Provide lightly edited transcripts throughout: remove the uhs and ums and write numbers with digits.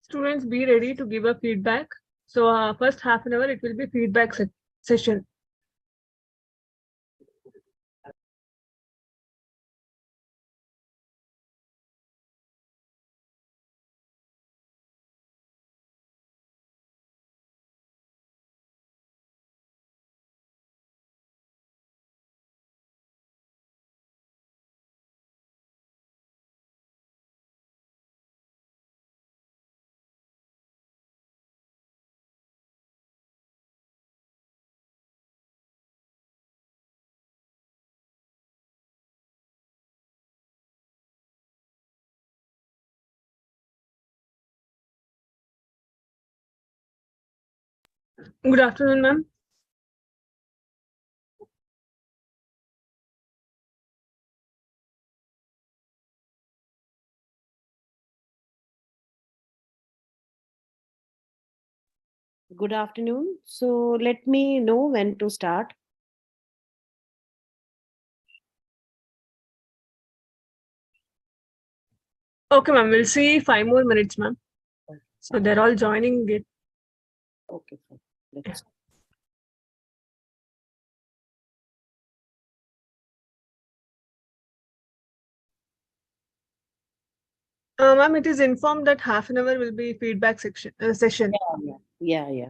Students, be ready to give a feedback. So first half an hour, it will be feedback session. Good afternoon, ma'am. Good afternoon. So let me know when to start. Okay, ma'am. We'll see 5 more minutes, ma'am. So they're all joining it. Okay, fine. Let's. Ma'am, it is informed that half an hour will be feedback session. Yeah.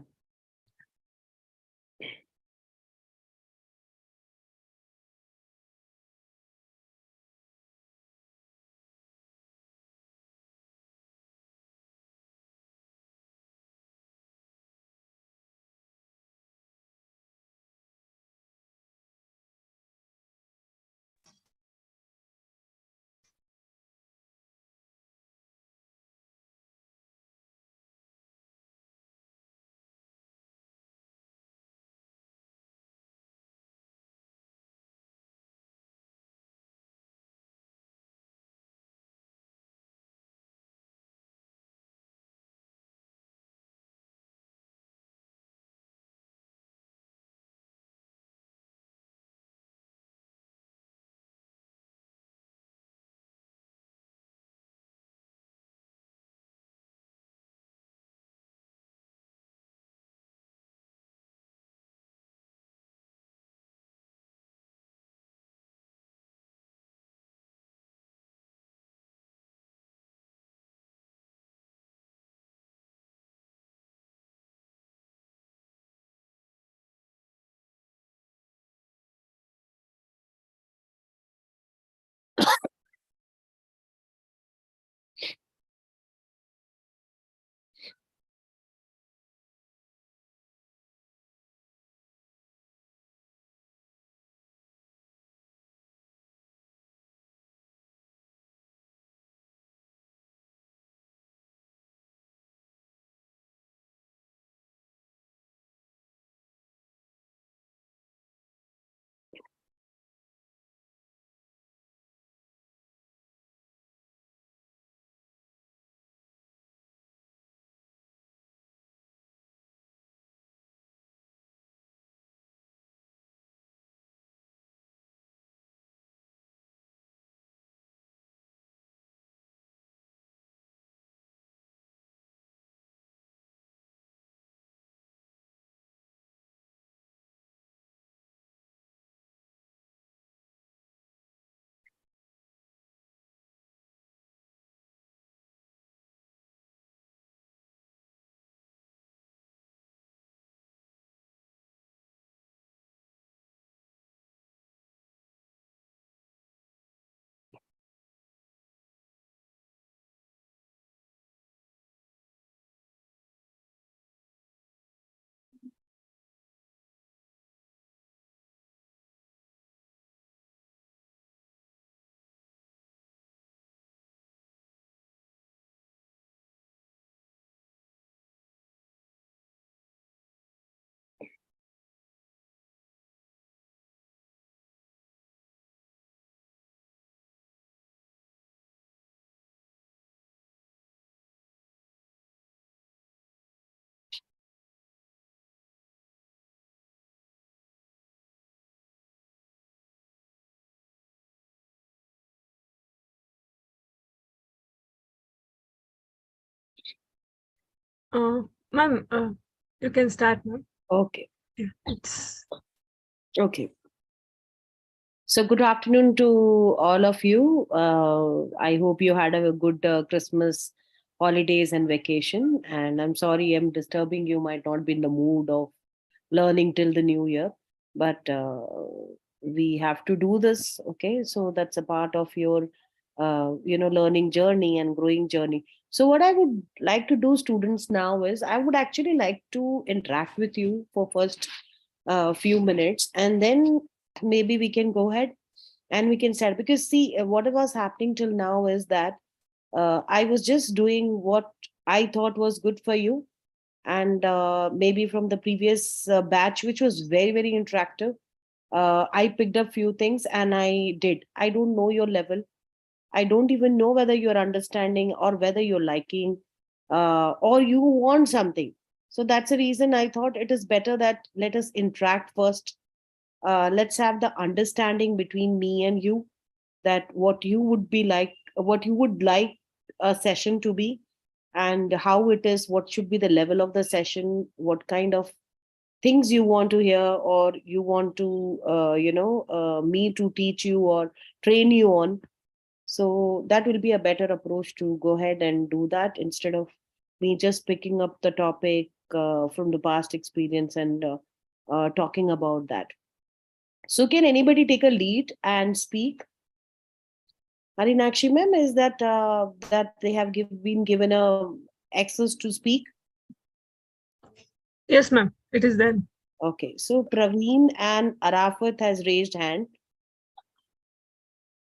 Ma'am, you can start, ma'am. Okay. Yeah, it's Okay. So good afternoon to all of you. I hope you had a good Christmas holidays and vacation. And I'm sorry I'm disturbing you. Might not be in the mood of learning till the new year, but we have to do this. Okay, so that's a part of your, learning journey and growing journey. So what I would like to do, students, now is I would actually like to interact with you for first few minutes, and then maybe we can go ahead and we can start, because see, what was happening till now is that I was just doing what I thought was good for you, and maybe from the previous batch, which was very very interactive, I picked up few things and I don't know your level. I don't even know whether you're understanding or whether you're liking, or you want something. So that's the reason I thought it is better that let us interact first. Let's have the understanding between me and you, that what you would like a session to be, and how it is, what should be the level of the session, what kind of things you want to hear, or you want to me to teach you or train you on. So that will be a better approach, to go ahead and do that instead of me just picking up the topic from the past experience and talking about that. So can anybody take a lead and speak? Harinakshi ma'am, is that they have been given a access to speak? yes, ma'am. It is then. Okay, so Praveen and Arafat has raised hand.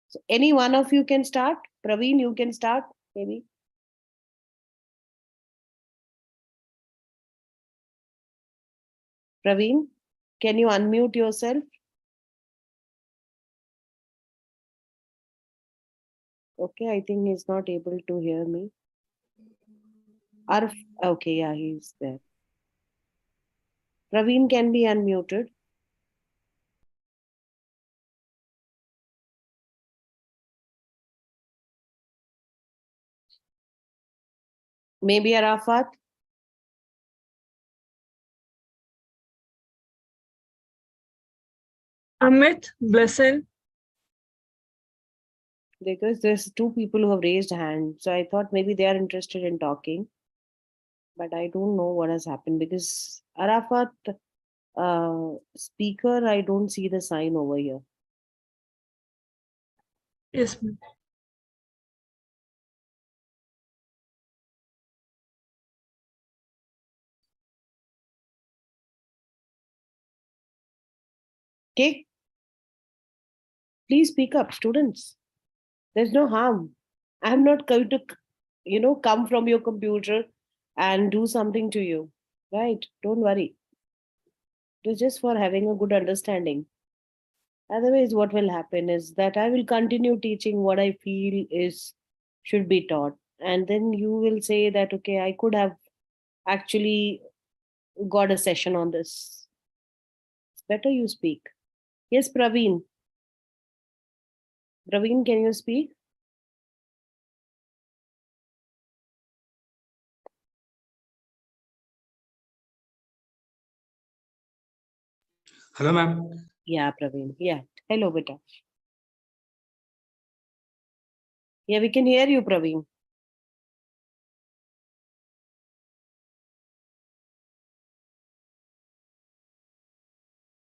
So any one of you can start. Praveen, you can start, maybe. Praveen, can you unmute yourself? Okay, I think he's not able to hear me. Arf, okay, yeah, he's there. Praveen can be unmuted. Maybe Arafat. Amit, Blessing. Because there's two people who have raised hands. So I thought maybe they are interested in talking. But I don't know what has happened, because Arafat speaker, I don't see the sign over here. Yes, ma'am. Okay, please speak up, students. There's no harm. I'm not going to, come from your computer and do something to you. Right? Don't worry. It is just for having a good understanding. Otherwise, what will happen is that I will continue teaching what I feel is should be taught. And then you will say that, okay, I could have actually got a session on this. It's better you speak. Yes, Praveen. Praveen, can you speak? Hello, ma'am. Yeah, Praveen. Yeah. Hello, beta. Yeah, we can hear you, Praveen.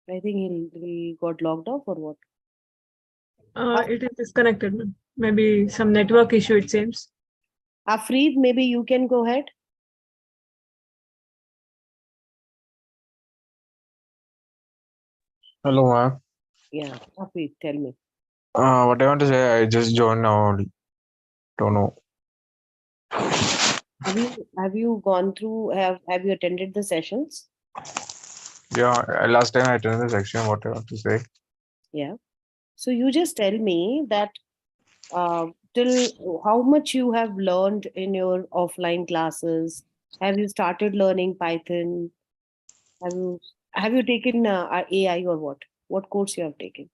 I think he got logged off or what? It is disconnected, ma'am. Maybe some network issue, it seems. Afreed, maybe you can go ahead. Hello, ma'am. Yeah, Afreed, tell me. What I want to say, I just joined now only. Don't know. Have you gone through, have you attended the sessions? Yeah, last time I attended the section. What I want to say. Yeah. So you just tell me that till how much you have learned in your offline classes. Have you started learning Python? Have you have you taken AI or what? What course you have taken?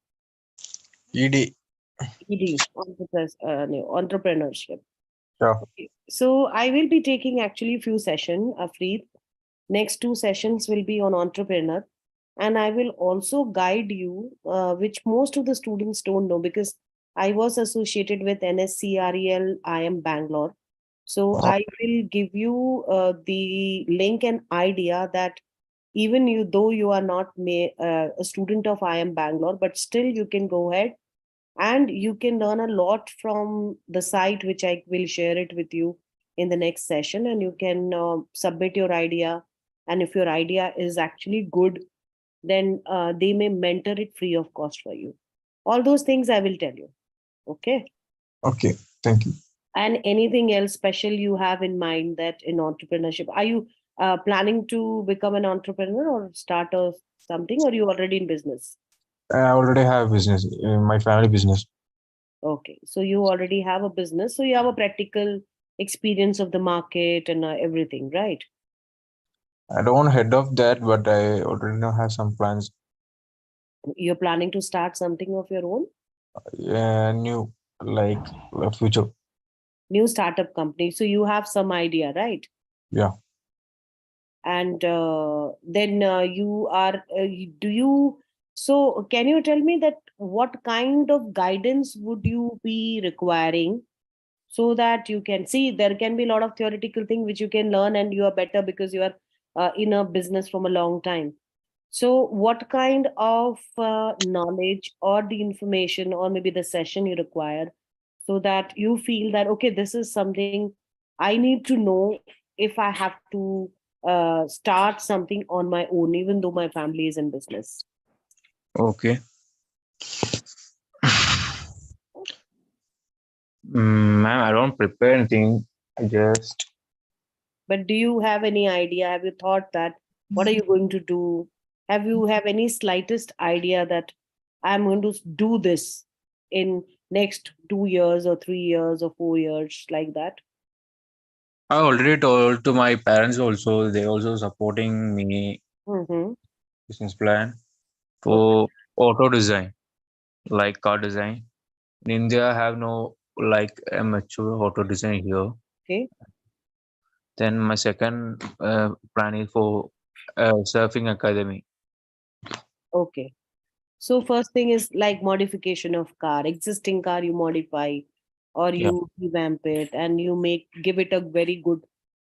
ED. ED, no, entrepreneurship. Sure. Okay. So I will be taking actually few sessions, Afreed. Next two sessions will be on entrepreneur. And I will also guide you, which most of the students don't know because I was associated with NSCREL IM Bangalore. So Oh, I will give you the link and idea that even you, though you are not a student of IM Bangalore, but still you can go ahead and you can learn a lot from the site, which I will share it with you in the next session. And you can submit your idea. And if your idea is actually good, then they may mentor it free of cost for you. All those things I will tell you. Okay. okay. Thank you. And anything else special you have in mind that in entrepreneurship, are you planning to become an entrepreneur or start a something, or you already in business? I already have business, my family business. Okay, so you already have a business, so you have a practical experience of the market and everything, right? I don't head of that, but I already know have some plans. You're planning to start something of your own, New, like future. new startup company. So you have some idea, right? Yeah. And then you are, do you, so can you tell me that what kind of guidance would you be requiring so that you can see there can be a lot of theoretical thing which you can learn and you are better because you are in a business from a long time. So, what kind of knowledge or the information or maybe the session you require so that you feel that, okay, this is something I need to know if I have to start something on my own, even though my family is in business? Okay. Ma'am, I don't prepare anything. I just But do you have any idea? Have you thought that what are you going to do? Have you have any slightest idea that I'm going to do this in next 2 years or 3 years or 4 years like that? I already told to my parents also. They also supporting me Mm-hmm. business plan Okay. for auto design, like car design. In India, I have no like a mature auto design here. Okay. Then my second plan is for surfing academy. Okay. So first thing is like modification of car, existing car you modify or Yeah, you revamp it and you make give it a very good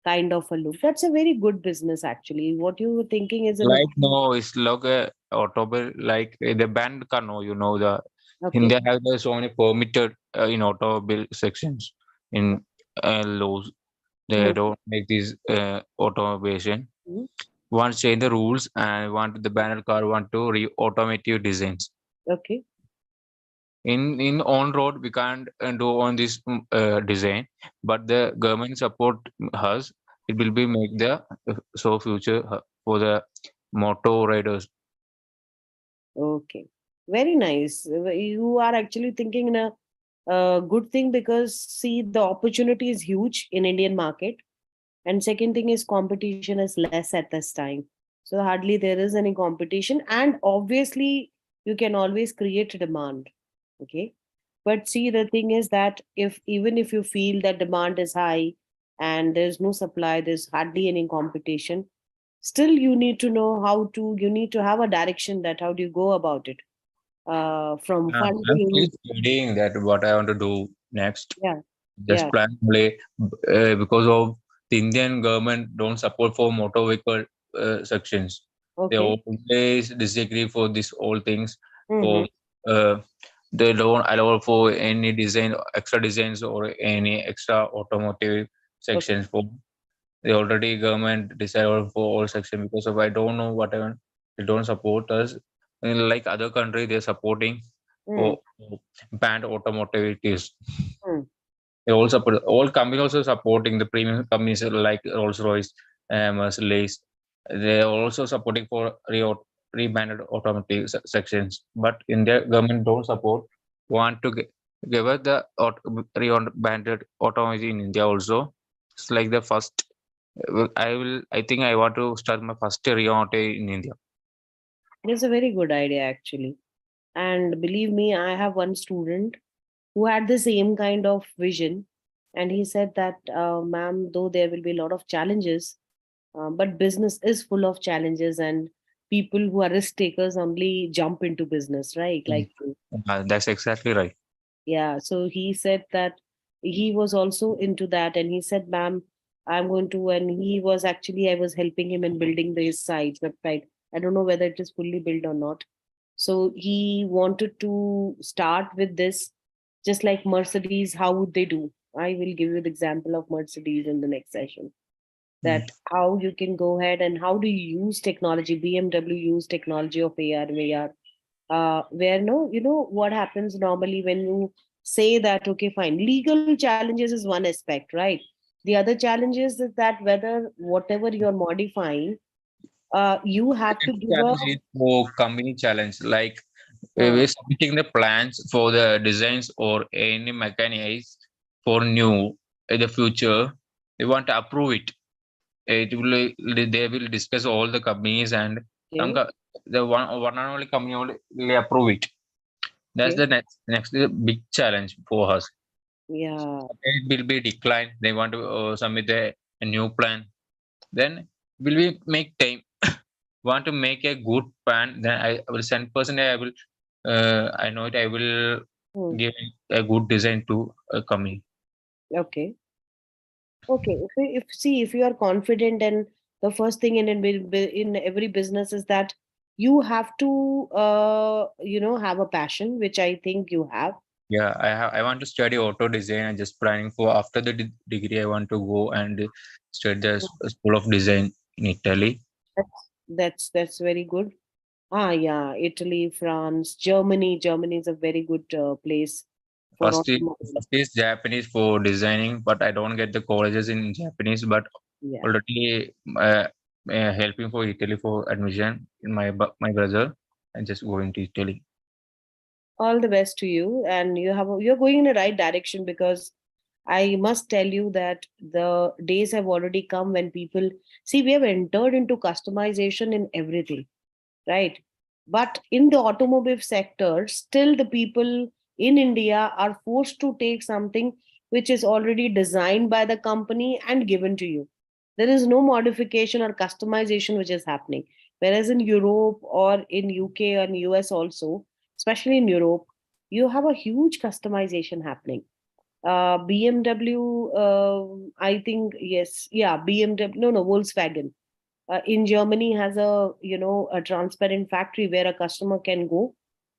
kind of a look. That's a very good business actually. What you were thinking is a like no, it's like a automobile like the band car. No, you know the okay. India has so many permitted in automobile sections in laws. They don't make these automation. Mm-hmm. Want to change the rules and want the banner car want to automotive designs. Okay. In on road we can't do on this design, but the government support us. It will be make the so future for the motor riders. Okay. Very nice. You are actually thinking in a good thing because see the opportunity is huge in Indian market. And second thing is competition is less at this time. So hardly there is any competition. And obviously you can always create demand. Okay. But see the thing is that if even if you feel that demand is high and there's no supply, there's hardly any competition, still you need to know how to you need to have a direction that how do you go about it from I'm funding. still studying that what I want to do next. Yeah, Just yeah. plan only because of the Indian government don't support for motor vehicle sections. They Okay. always disagree for these all things. Mm-hmm. For uh, they don't allow for any design, extra designs or any extra automotive Okay. sections. For the already government decided for all section because of I don't know whatever they don't support us. And like other country, they're supporting Mm-hmm. for banned automotive it is. They all support all companies also supporting the premium companies like Rolls Royce, Mercedes. They are also supporting for rebranded automotive sections. But India government don't support. Want to give us the rebranded automotive in India also. It's like the first. I will. I think I want to start my first automotive in India. It's a very good idea actually. And believe me, I have one student who had the same kind of vision. And he said that, ma'am, though there will be a lot of challenges, but business is full of challenges, and people who are risk takers only jump into business, right? Like you. That's exactly right. Yeah. So he said that he was also into that, and he said, ma'am, I'm going to, and he was actually, I was helping him in building his site website. I don't know whether it is fully built or not. So he wanted to start with this, just like Mercedes. How would they do? I will give you the example of Mercedes in the next session. That how you can go ahead and how do you use technology. BMW use technology of AR, VR, where no, you know what happens normally when you say that, okay, fine, legal challenges is one aspect, right? The other challenges is that whether whatever you're modifying, you have to give a Challenge is for company challenge, like uh, we're submitting the plans for the designs or any mechanics for new in the future. They want to approve it. It will they will discuss all the companies and some okay, the one and only company only will approve it. That's okay, the next big challenge for us. yeah, It will be declined. They want to submit a new plan. Then will we make time? Want to make a good plan? Then I will send person. I will. I know it. I will hmm, give a good design to a company. okay, okay. If see, if you are confident, and the first thing in every business is that you have to have a passion, which I think you have. Yeah, I want to study auto design. I'm just planning for after the degree. I want to go and study the school of design in Italy. That's very good. Ah, yeah, Italy, France, Germany. Germany is a very good place for First is, automobile. first is Japanese for designing, but I don't get the colleges in Japanese. But Yeah. already helping for Italy for admission in my brother and just going to Italy. All the best to you, and you're going in the right direction, because I must tell you that the days have already come when people see we have entered into customization in everything, right? But in the automobile sector, still the people in India are forced to take something which is already designed by the company and given to you. There is no modification or customization which is happening. Whereas in Europe or in UK and US also, especially in Europe, you have a huge customization happening. BMW, I think, yes, yeah, BMW, no, Volkswagen in Germany has a transparent factory where a customer can go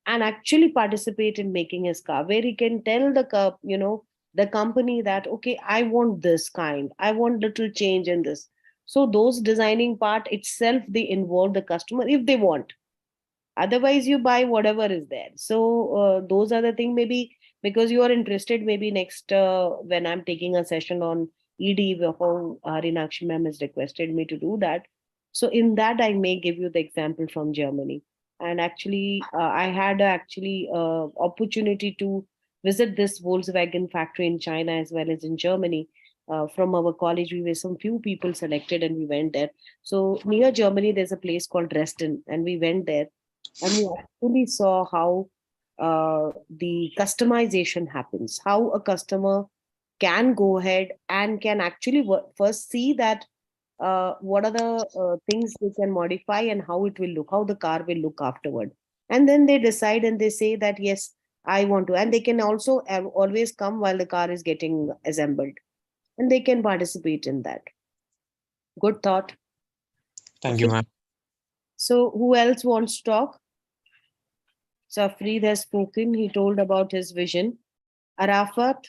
and actually participate in making his car, where he can tell the company that, okay, I want this kind, I want little change in this. So those designing part itself, they involve the customer if they want. Otherwise you buy whatever is there. So those are the thing, maybe because you are interested, maybe next when I'm taking a session on ED, how Harinakshi ma'am has requested me to do that. So in that I may give you the example from Germany. And actually I had actually opportunity to visit this Volkswagen factory in China as well as in Germany. From our college we were some few people selected and we went there. So near Germany there's a place called Dresden, and we went there and we actually saw how the customization happens, how a customer can go ahead and can actually first see that what are the things they can modify and how it will look, how the car will look afterward. And then they decide and they say that, yes, I want to. And they can also always come while the car is getting assembled, and they can participate in that. Good thought. Thank you, Okay. ma'am. So, who else wants to talk? Safrid has spoken. He told about his vision. Arafat.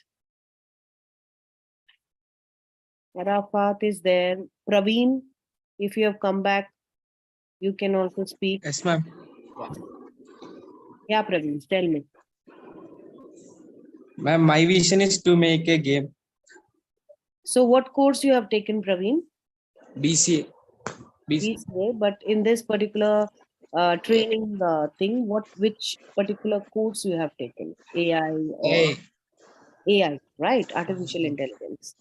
Arafat is there. Praveen, if you have come back, you can also speak. Yes, ma'am. Yeah, yeah, Praveen, tell me. Ma'am, my vision is to make a game. So, what course you have taken, Praveen? BCA. BCA. BCA, but in this particular training thing, which particular course you have taken? AI or Hey, AI, right? Artificial intelligence.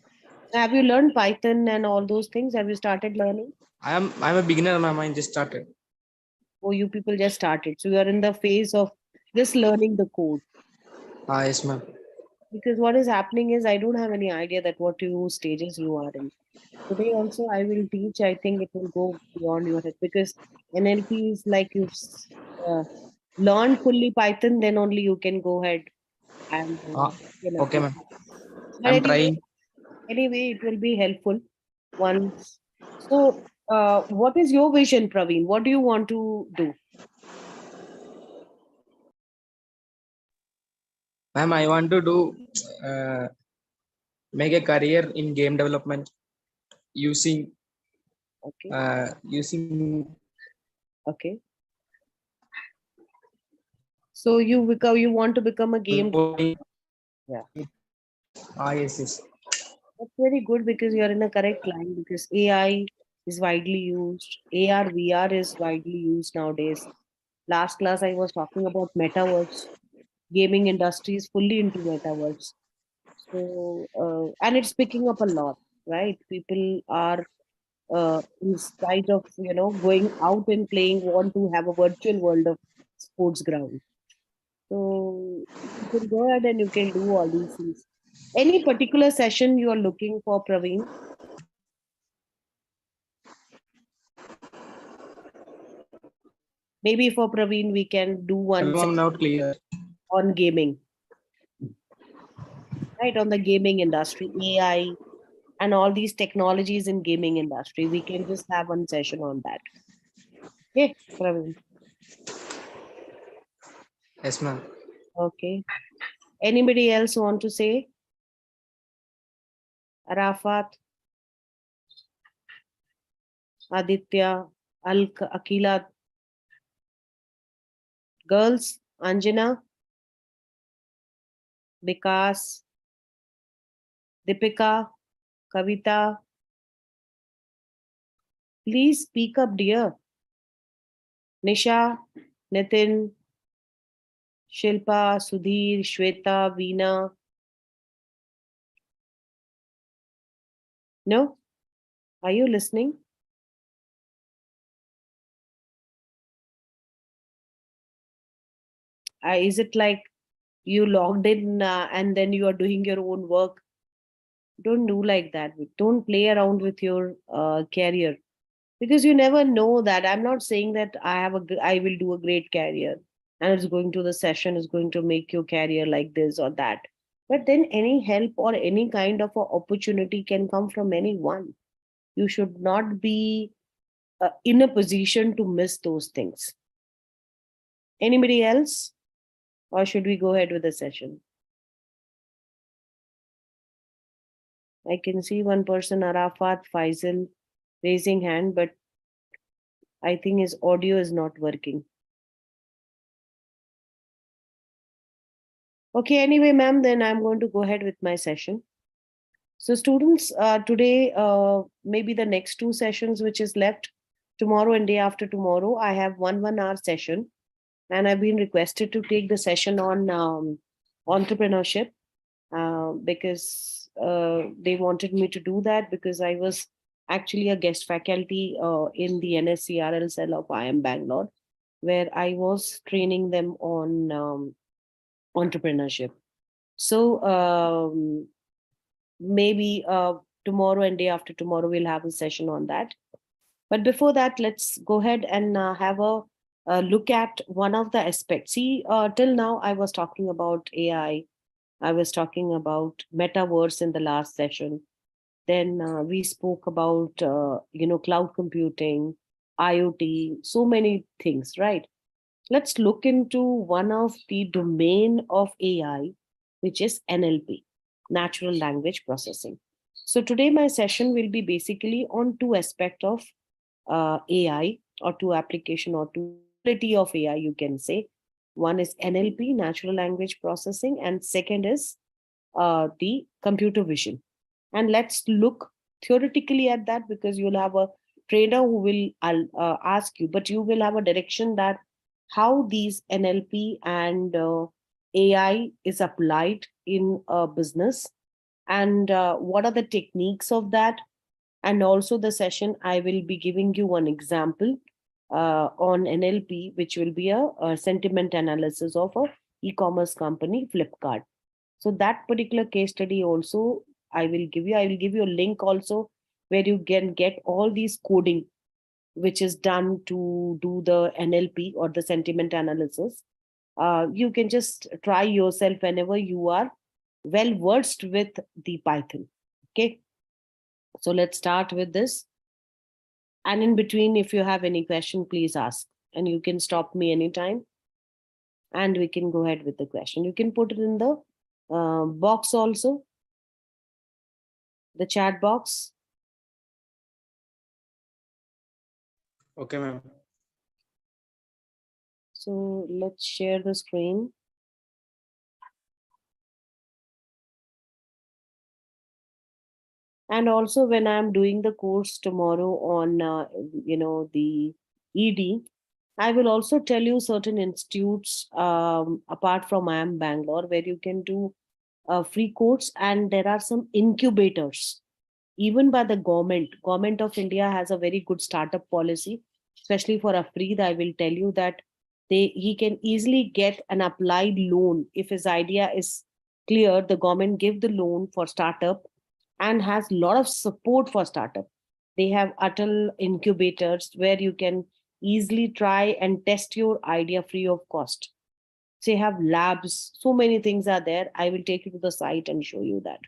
Have you learned Python and all those things? Have you started learning? I'm a beginner, ma'am. I just started. Or you people just started? So you are in the phase of just learning the code. Yes, ma'am. Because what is happening is I don't have any idea that what you stages you are in. Today also I will teach. I think it will go beyond your head because NLP is like uh, learn fully Python, then only you can go ahead and Ah, okay, apply. ma'am. But I'm trying. anyway, it will be helpful once. So, what is your vision, Praveen? What do you want to do? Ma'am, I want to do make a career in game development using Okay, using okay. So you want to become a game. Yeah, yes, yes. that's very good because you're in a correct line because AI is widely used. AR, VR is widely used nowadays. Last class I was talking about metaverse. Gaming industry is fully into metaverse. So and it's picking up a lot, right? People are in spite of going out and playing, want to have a virtual world of sports ground. So you can go ahead and you can do all these things. Any particular session you are looking for, Praveen? Maybe for Praveen, we can do one Hello, I'm session not clear. on gaming, right? On the gaming industry, AI, and all these technologies in gaming industry. We can just have one session on that. Okay, Praveen. Yes, ma'am. Okay. Anybody else want to say? Arafat, Aditya, Akila, girls, Anjana, Vikas, Deepika, Kavita. Please speak up, dear. Nisha, Nitin, Shilpa, Sudhir, Shweta, Veena. No? Are you listening? Is it like you logged in and then you are doing your own work? Don't do like that. Don't play around with your career because you never know that. I'm not saying that I will do a great career and it's going to the session is going to make your career like this or that. But then any help or any kind of a opportunity can come from anyone. You should not be in a position to miss those things. Anybody else? Or should we go ahead with the session? I can see one person, Arafat Faisal, raising hand, but I think his audio is not working. Okay, anyway, ma'am, then I'm going to go ahead with my session. So, students, today, maybe the next two sessions which is left, tomorrow and day after tomorrow, I have 1 hour session, and I've been requested to take the session on entrepreneurship because they wanted me to do that because I was actually a guest faculty in the NSCRL cell of IIM Bangalore, where I was training them on entrepreneurship. So maybe tomorrow and day after tomorrow we'll have a session on that. But before that, let's go ahead and have a look at one of the aspects. See, till now I was talking about AI. I was talking about metaverse in the last session. Then we spoke about cloud computing, IoT, so many things, right? Let's look into one of the domain of AI, which is NLP, natural language processing. So today my session will be basically on two aspects of AI or two application or two ability of AI, you can say. One is NLP, natural language processing, and second is the computer vision. And let's look theoretically at that because you'll have a trainer who will ask you, but you will have a direction that how these NLP and AI is applied in a business and what are the techniques of that. And also the session, I will be giving you one example on NLP, which will be a sentiment analysis of a e-commerce company, Flipkart. So that particular case study also I will give you. I will give you a link also where you can get all these coding which is done to do the NLP or the sentiment analysis. You can just try yourself whenever you are well versed with the Python. Okay. So let's start with this. And in between, if you have any question, please ask. And you can stop me anytime. And we can go ahead with the question. You can put it in the box also, the chat box. Okay, ma'am. So let's share the screen. And also when I'm doing the course tomorrow on, the ED, I will also tell you certain institutes apart from IIM Bangalore where you can do free course, and there are some incubators even by the government of India has a very good startup policy, especially for Afreed. I will tell you that he can easily get an applied loan if his idea is clear. The government give the loan for startup and has a lot of support for startup. They have Atal incubators where you can easily try and test your idea free of cost. They have labs, so many things are there. I will take you to the site and show you that.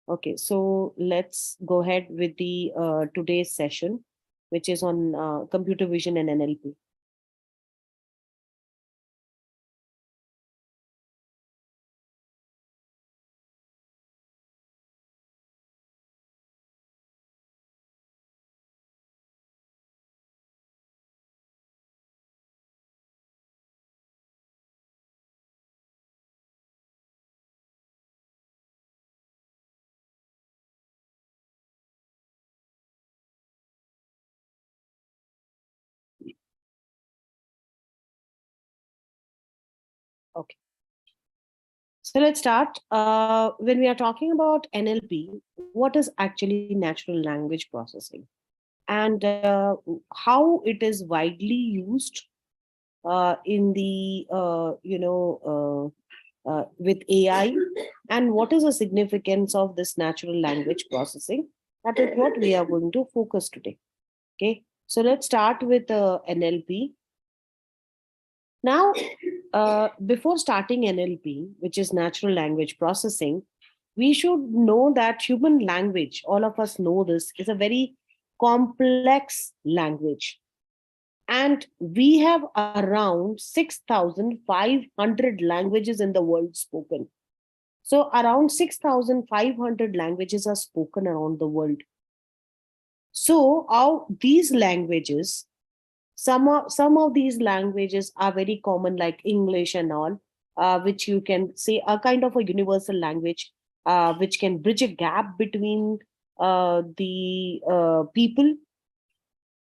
Okay, so let's go ahead with the today's session, which is on computer vision and NLP. Okay. So let's start. When we are talking about NLP, what is actually natural language processing, and how it is widely used in the with AI, and what is the significance of this natural language processing? That is what we are going to focus today. Okay, so let's start with NLP. Now, before starting NLP, which is natural language processing, we should know that human language, all of us know this, is a very complex language. And we have around 6,500 languages in the world spoken. So around 6,500 languages are spoken around the world. So these languages, some of these languages are very common, like English and all, which you can say are kind of a universal language, which can bridge a gap between the people.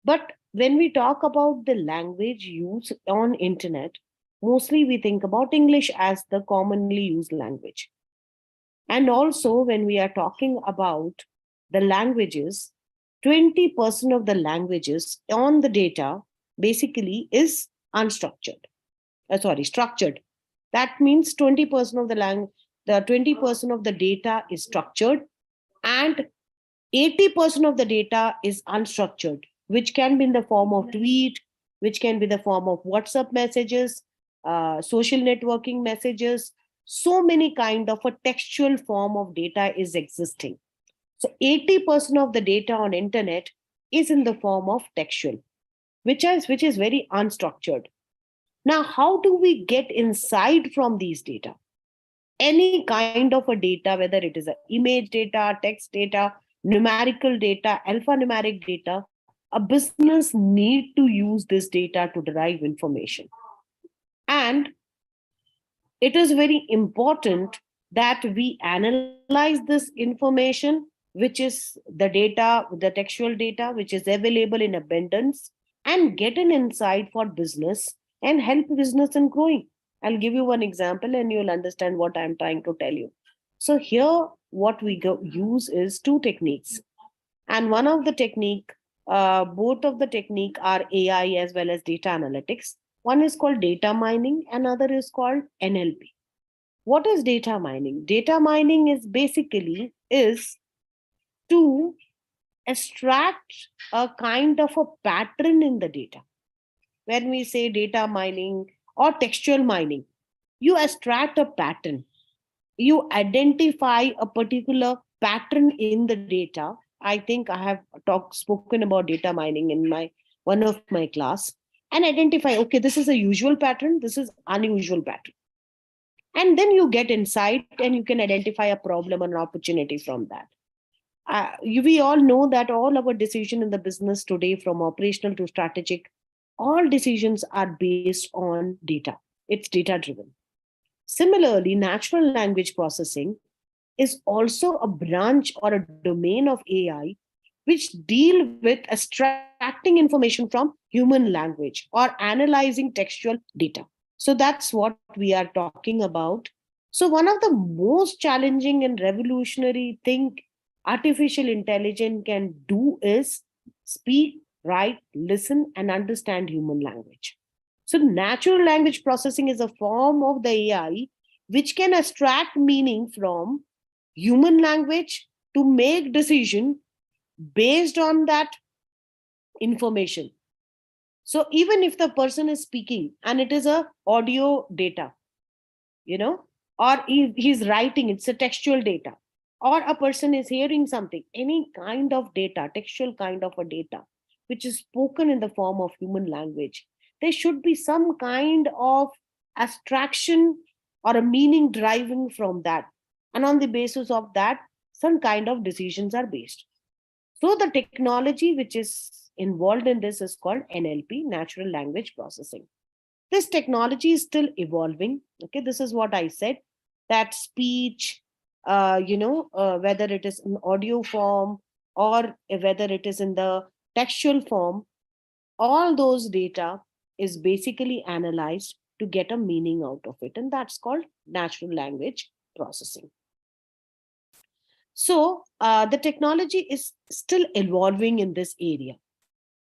But when we talk about the language used on internet, mostly we think about English as the commonly used language. And also when we are talking about the languages, 20% of the languages on the data basically is unstructured. Structured. That means 20% of the 20% of the data is structured, and 80% of the data is unstructured, which can be in the form of tweet, which can be the form of WhatsApp messages, social networking messages. So many kind of a textual form of data is existing. So 80% of the data on internet is in the form of textual, which is very unstructured. Now, how do we get insight from these data? Any kind of a data, whether it is a image data, text data, numerical data, alphanumeric data, a business need to use this data to derive information. And it is very important that we analyze this information, which is the data, the textual data, which is available in abundance, and get an insight for business and help business in growing. I'll give you one example and you'll understand what I'm trying to tell you. So here, what we use is two techniques. And one of the technique, both of the technique are AI as well as data analytics. One is called data mining, another is called NLP. What is data mining? Data mining is basically is to extract a kind of a pattern in the data. When we say data mining or textual mining, you extract a pattern, you identify a particular pattern in the data. I think I have spoken about data mining in my one of my class, and identify, okay, this is a usual pattern, this is unusual pattern, and then you get insight and you can identify a problem or an opportunity from that. We all know that all our decision in the business today, from operational to strategic, all decisions are based on data. It's data driven. Similarly, natural language processing is also a branch or a domain of AI which deal with extracting information from human language or analyzing textual data. So that's what we are talking about. So one of the most challenging and revolutionary thing artificial intelligence can do is speak, write, listen, and understand human language. So natural language processing is a form of the AI which can extract meaning from human language to make decision based on that information. So even if the person is speaking and it is a audio data, or he's writing, it's a textual data, or a person is hearing something, any kind of data, textual kind of a data which is spoken in the form of human language, there should be some kind of abstraction or a meaning driving from that, and on the basis of that some kind of decisions are based. So the technology which is involved in this is called NLP, natural language processing. This technology is still evolving. Okay, this is what I said, that speech, whether it is in audio form or whether it is in the textual form, all those data is basically analyzed to get a meaning out of it, and that's called natural language processing. So the technology is still evolving in this area.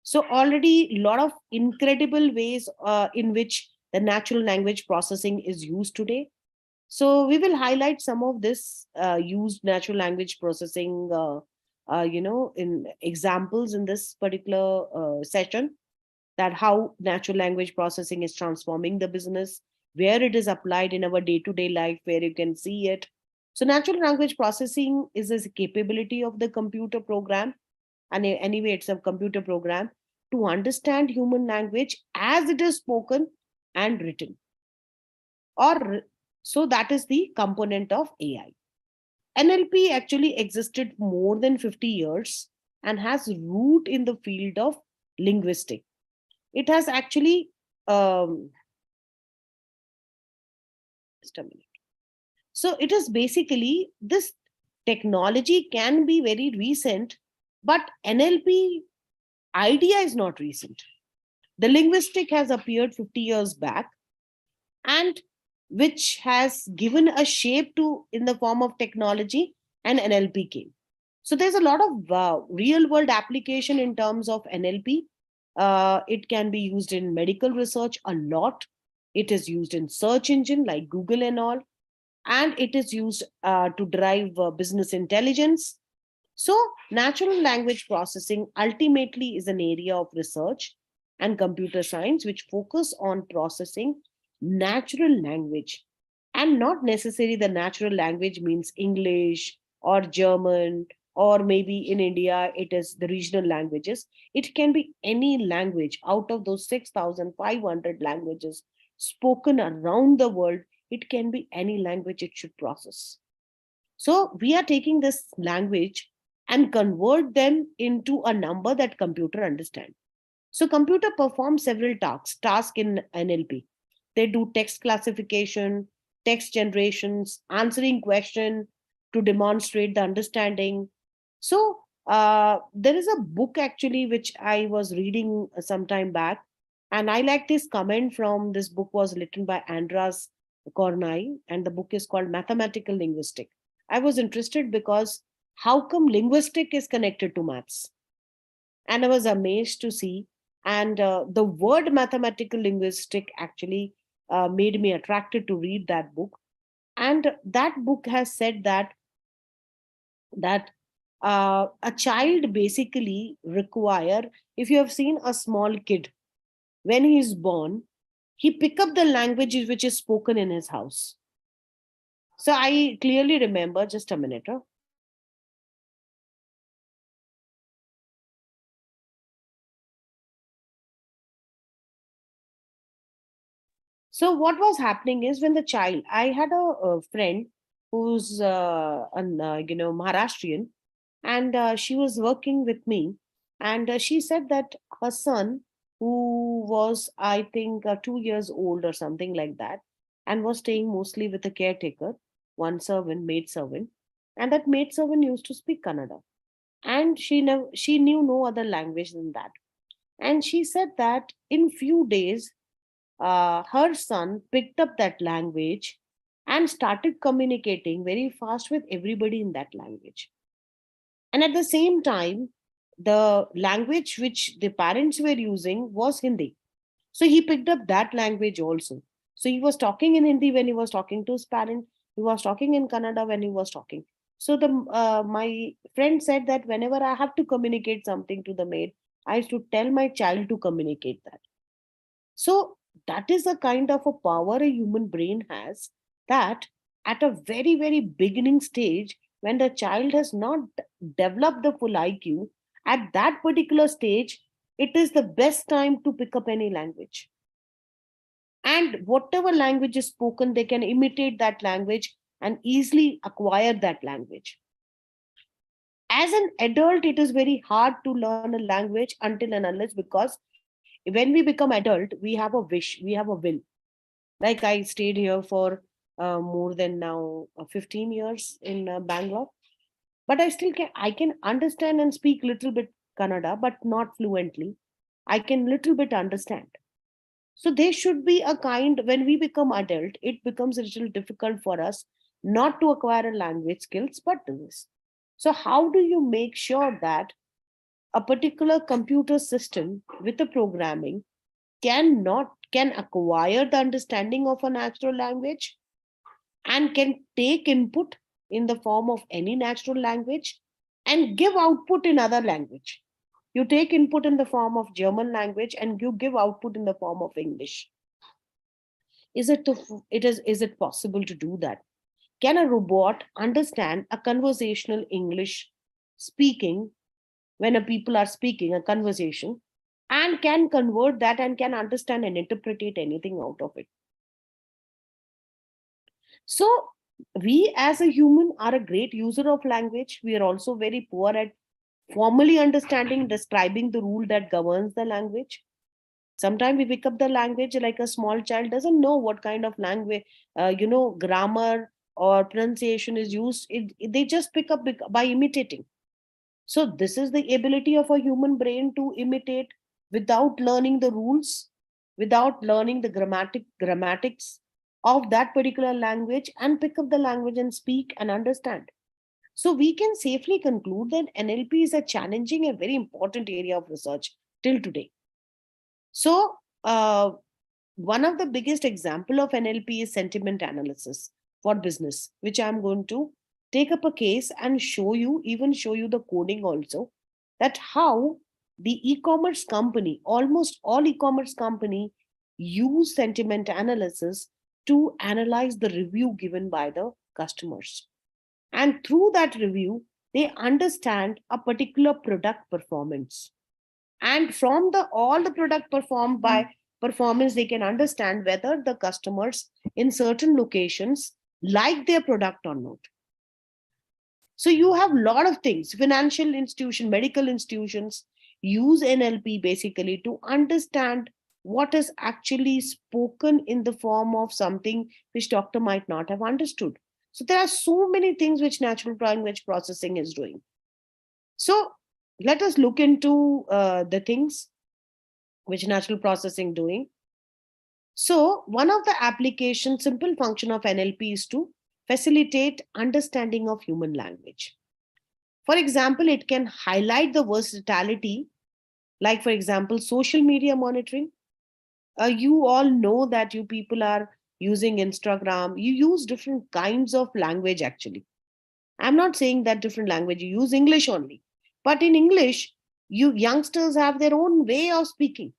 So already a lot of incredible ways in which the natural language processing is used today. So we will highlight some of this used natural language processing, in examples in this particular session, that how natural language processing is transforming the business, where it is applied in our day-to-day life, where you can see it. So natural language processing is a capability of the computer program, and anyway it's a computer program to understand human language as it is spoken and written, or so that is the component of AI. NLP actually existed more than 50 years and has root in the field of linguistics. It has actually just a minute. So it is basically, this technology can be very recent, but NLP idea is not recent. The linguistic has appeared 50 years back, and which has given a shape to in the form of technology, and NLP came. So there's a lot of real world application in terms of NLP. It can be used in medical research a lot. It is used in search engine like Google and all, and it is used to drive business intelligence. So natural language processing ultimately is an area of research and computer science which focus on processing natural language, and not necessarily the natural language means English or German, or maybe in India it is the regional languages. It can be any language out of those 6,500 languages spoken around the world. It can be any language it should process. So we are taking this language and convert them into a number that computer understand. So computer performs several tasks in NLP. They do text classification, text generations, answering question to demonstrate the understanding. So there is a book actually which I was reading some time back, and I like this comment from this book was written by Andras Kornai, and the book is called Mathematical Linguistic. I was interested because how come linguistic is connected to maths? And I was amazed to see. And the word mathematical linguistic actually made me attracted to read that book. And that book has said that a child basically require, if you have seen a small kid, when he is born, he pick up the language which is spoken in his house. So I clearly remember, just a minute. So what was happening is, when the child, I had a friend who's Maharashtrian, and she was working with me, and she said that her son, who was, I think, 2 years old or something like that, and was staying mostly with a caretaker, one servant, maid servant, and that maid servant used to speak Kannada, and she knew no other language than that. And she said that in few days, her son picked up that language and started communicating very fast with everybody in that language. And at the same time, the language which the parents were using was Hindi. So he picked up that language also. So he was talking in Hindi when he was talking to his parent. He was talking in Kannada when he was talking. So my friend said that whenever I have to communicate something to the maid, I used to tell my child to communicate that. So that is a kind of a power a human brain has, that at a very, very beginning stage, when the child has not developed the full IQ, at that particular stage, it is the best time to pick up any language. And whatever language is spoken, they can imitate that language and easily acquire that language. As an adult, it is very hard to learn a language until and unless, because when we become adult, we have a wish, we have a will. Like I stayed here for more than now 15 years in Bangalore, but I can understand and speak little bit Kannada, but not fluently. I can little bit understand. So there should be a kind, when we become adult, it becomes a little difficult for us not to acquire a language skills, but do this. So how do you make sure that a particular computer system with a programming can acquire the understanding of a natural language and can take input in the form of any natural language and give output in other language? You take input in the form of German language and you give output in the form of English. Is it possible to do that? Can a robot understand a conversational English speaking when a people are speaking a conversation, and can convert that and can understand and interpret anything out of it? So we as a human are a great user of language. We are also very poor at formally understanding, describing the rule that governs the language. Sometimes we pick up the language like a small child doesn't know what kind of language, grammar or pronunciation is used. They just pick up by imitating. So this is the ability of a human brain to imitate without learning the rules, without learning the grammatics of that particular language, and pick up the language and speak and understand. So we can safely conclude that NLP is a challenging and very important area of research till today. So one of the biggest example of NLP is sentiment analysis for business, which I'm going to take up a case and show you the coding also, that how the e-commerce company, almost all e-commerce company use sentiment analysis to analyze the review given by the customers. And through that review, they understand a particular product performance. And from all the product performed by performance, they can understand whether the customers in certain locations like their product or not. So you have a lot of things. Financial institutions, medical institutions use NLP basically to understand what is actually spoken in the form of something which doctor might not have understood. So there are so many things which natural language processing is doing. So let us look into the things which natural processing doing. So one of the application, simple function of NLP is to facilitate understanding of human language. For example, it can highlight the versatility, like for example, social media monitoring. You all know that you people are using Instagram, you use different kinds of language actually. I'm not saying that different language, you use English only. But in English, you youngsters have their own way of speaking.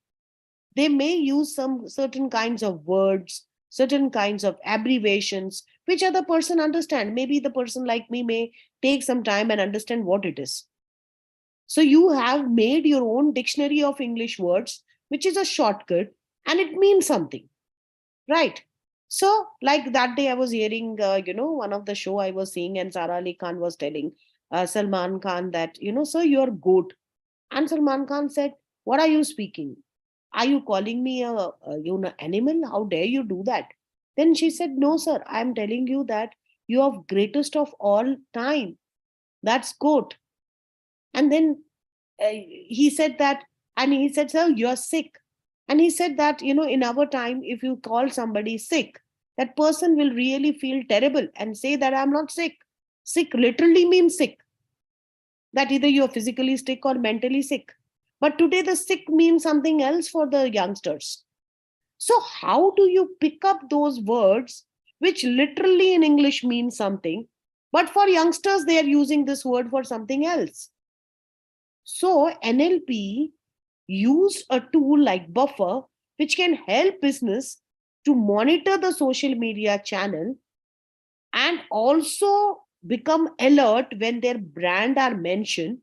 They may use some certain kinds of words, certain kinds of abbreviations, which other person understand. Maybe the person like me may take some time and understand what it is. So you have made your own dictionary of English words, which is a shortcut and it means something, right? So like that day I was hearing, one of the show I was seeing and Sara Ali Khan was telling Salman Khan that, sir, you're goat. And Salman Khan said, what are you speaking? Are you calling me a animal? How dare you do that? Then she said, no, sir, I'm telling you that you are greatest of all time. That's goat. And then he said that, and he said, sir, you're sick. And he said that, in our time, if you call somebody sick, that person will really feel terrible and say that I'm not sick. Sick literally means sick. That either you're physically sick or mentally sick. But today the sick means something else for the youngsters. So how do you pick up those words which literally in English mean something, but for youngsters they are using this word for something else? So NLP used a tool like Buffer, which can help business to monitor the social media channel and also become alert when their brand are mentioned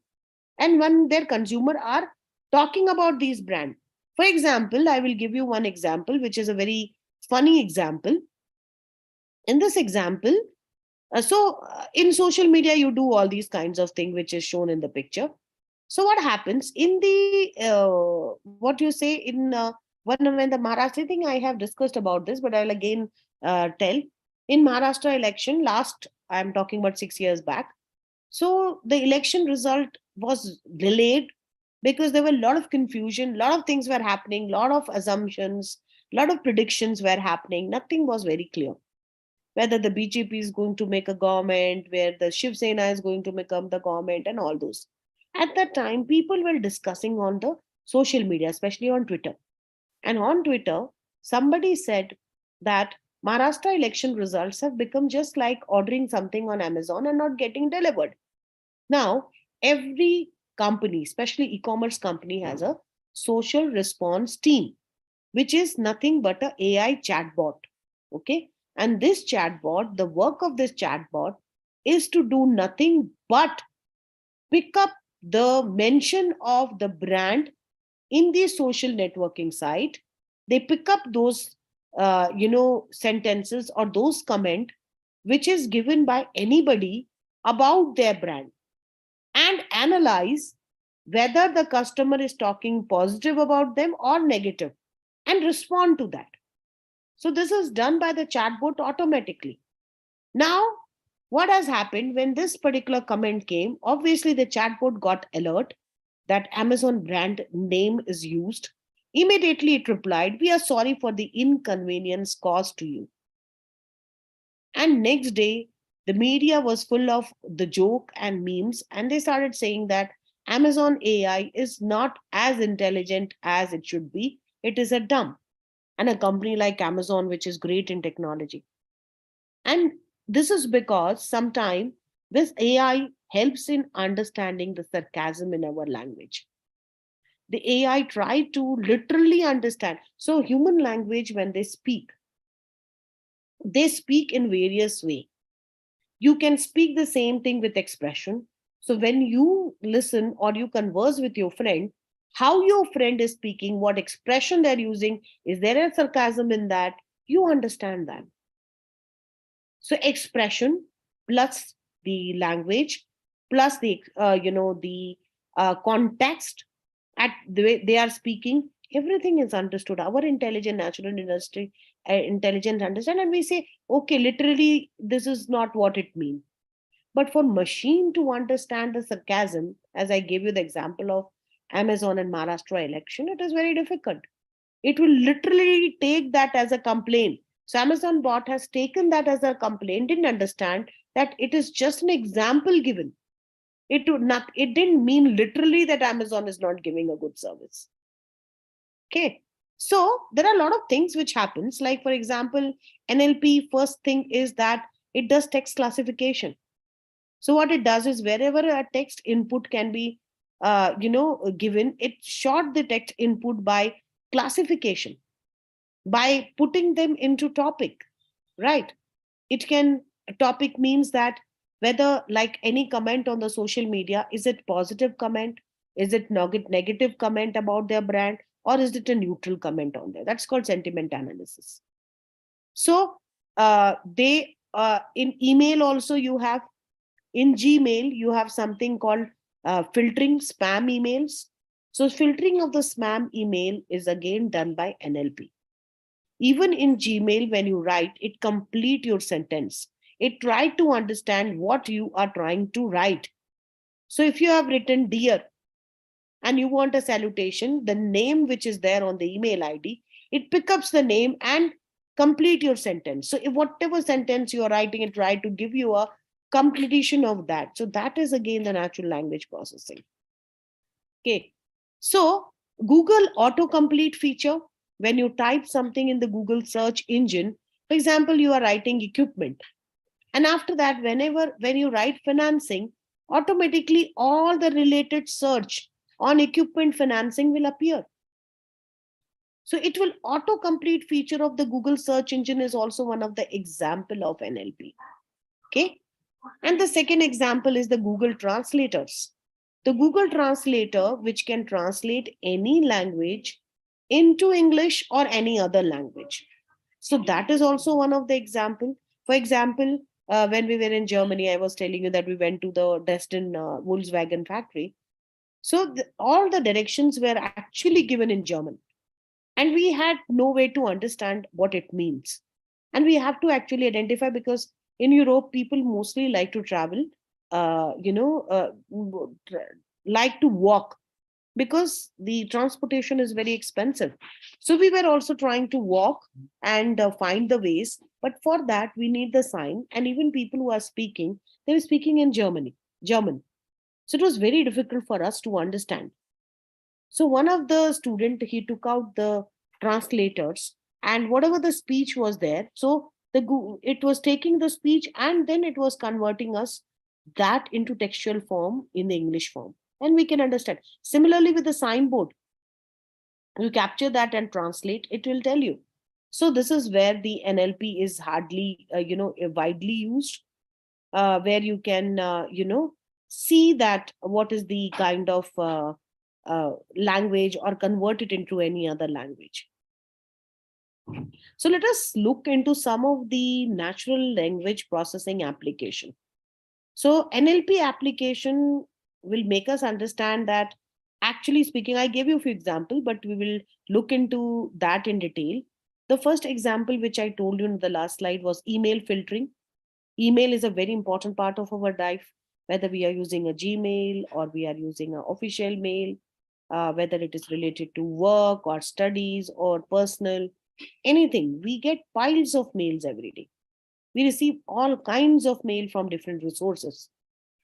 and when their consumer are talking about these brand. For example, I will give you one example, which is a very funny example. In this example, in social media, you do all these kinds of things, which is shown in the picture. So what happens in the, what you say in, when the Maharashtra thing, I have discussed about this, but I'll again tell. In Maharashtra election, I'm talking about 6 years back. So the election result was delayed because there were a lot of confusion, a lot of things were happening, a lot of assumptions, a lot of predictions were happening. Nothing was very clear. Whether the BJP is going to make a government, where the Shiv Sena is going to become the government, and all those. At that time, people were discussing on the social media, especially on Twitter. And on Twitter, somebody said that Maharashtra election results have become just like ordering something on Amazon and not getting delivered. Now, every company, especially e-commerce company, has a social response team, which is nothing but a AI chatbot. Okay. And this chatbot, the work of this chatbot is to do nothing but pick up the mention of the brand in the social networking site. They pick up those, sentences or those comment which is given by anybody about their brand and analyze whether the customer is talking positive about them or negative and respond to that. So this is done by the chatbot automatically. Now, what has happened when this particular comment came? Obviously, the chatbot got alert that Amazon brand name is used. Immediately it replied, we are sorry for the inconvenience caused to you. And next day, the media was full of the joke and memes, and they started saying that Amazon AI is not as intelligent as it should be. It is a dumb. And a company like Amazon, which is great in technology. And this is because sometimes this AI helps in understanding the sarcasm in our language. The AI try to literally understand. So human language, when they speak in various ways. You can speak the same thing with expression. So when you listen or you converse with your friend, how your friend is speaking, what expression they're using, is there a sarcasm in that? You understand that. So expression plus the language plus the context at the way they are speaking, everything is understood. Our intelligent natural industry intelligence understand, and we say, okay, literally this is not what it means. But for machine to understand the sarcasm, as I gave you the example of Amazon and Maharashtra election, it is very difficult. It will literally take that as a complaint. So Amazon bot has taken that as a complaint, didn't understand that it is just an example given. It didn't mean literally that Amazon is not giving a good service. Okay. So there are a lot of things which happens. Like, for example, NLP, first thing is that it does text classification. So what it does is wherever a text input can be, given, it sort the text input by classification, by putting them into topic, right? It can, topic means that whether, like any comment on the social media, is it positive comment, is it negative comment about their brand, or is it a neutral comment on there? That's called sentiment analysis. So they in email also, you have, in Gmail you have something called filtering spam emails. So filtering of the spam email is again done by NLP. Even in Gmail, when you write, it complete your sentence. It try to understand what you are trying to write. So if you have written dear and you want a salutation, the name which is there on the email ID, it picks up the name and complete your sentence. So if whatever sentence you are writing, it try to give you a completion of that. So that is again the natural language processing. Okay. So Google autocomplete feature, when you type something in the Google search engine, for example, you are writing equipment. And after that, when you write financing, automatically all the related search on equipment financing will appear. So it will autocomplete feature of the Google search engine is also one of the example of NLP. Okay. And the second example is the Google translators. The Google translator, which can translate any language into English or any other language. So that is also one of the example. For example, when we were in Germany, I was telling you that we went to the Dresden Volkswagen factory. So all the directions were actually given in German. And we had no way to understand what it means. And we have to actually identify, because in Europe, people mostly like to travel, like to walk, because the transportation is very expensive. So we were also trying to walk and find the ways. But for that, we need the sign. And even people who are speaking, they were speaking in German. So it was very difficult for us to understand. So one of the student, he took out the translators, and whatever the speech was there, so it was taking the speech and then it was converting us that into textual form in the English form, and we can understand. Similarly with the signboard, you capture that and translate, it will tell you. So this is where the NLP is hardly widely used, where you can see that what is the kind of language, or convert it into any other language. So let us look into some of the natural language processing application. So NLP application will make us understand that, actually speaking, I gave you a few examples, but we will look into that in detail. The first example which I told you in the last slide was email filtering. Email is a very important part of our life, whether we are using a Gmail or we are using an official mail, whether it is related to work or studies or personal, anything. We get piles of mails every day. We receive all kinds of mail from different resources.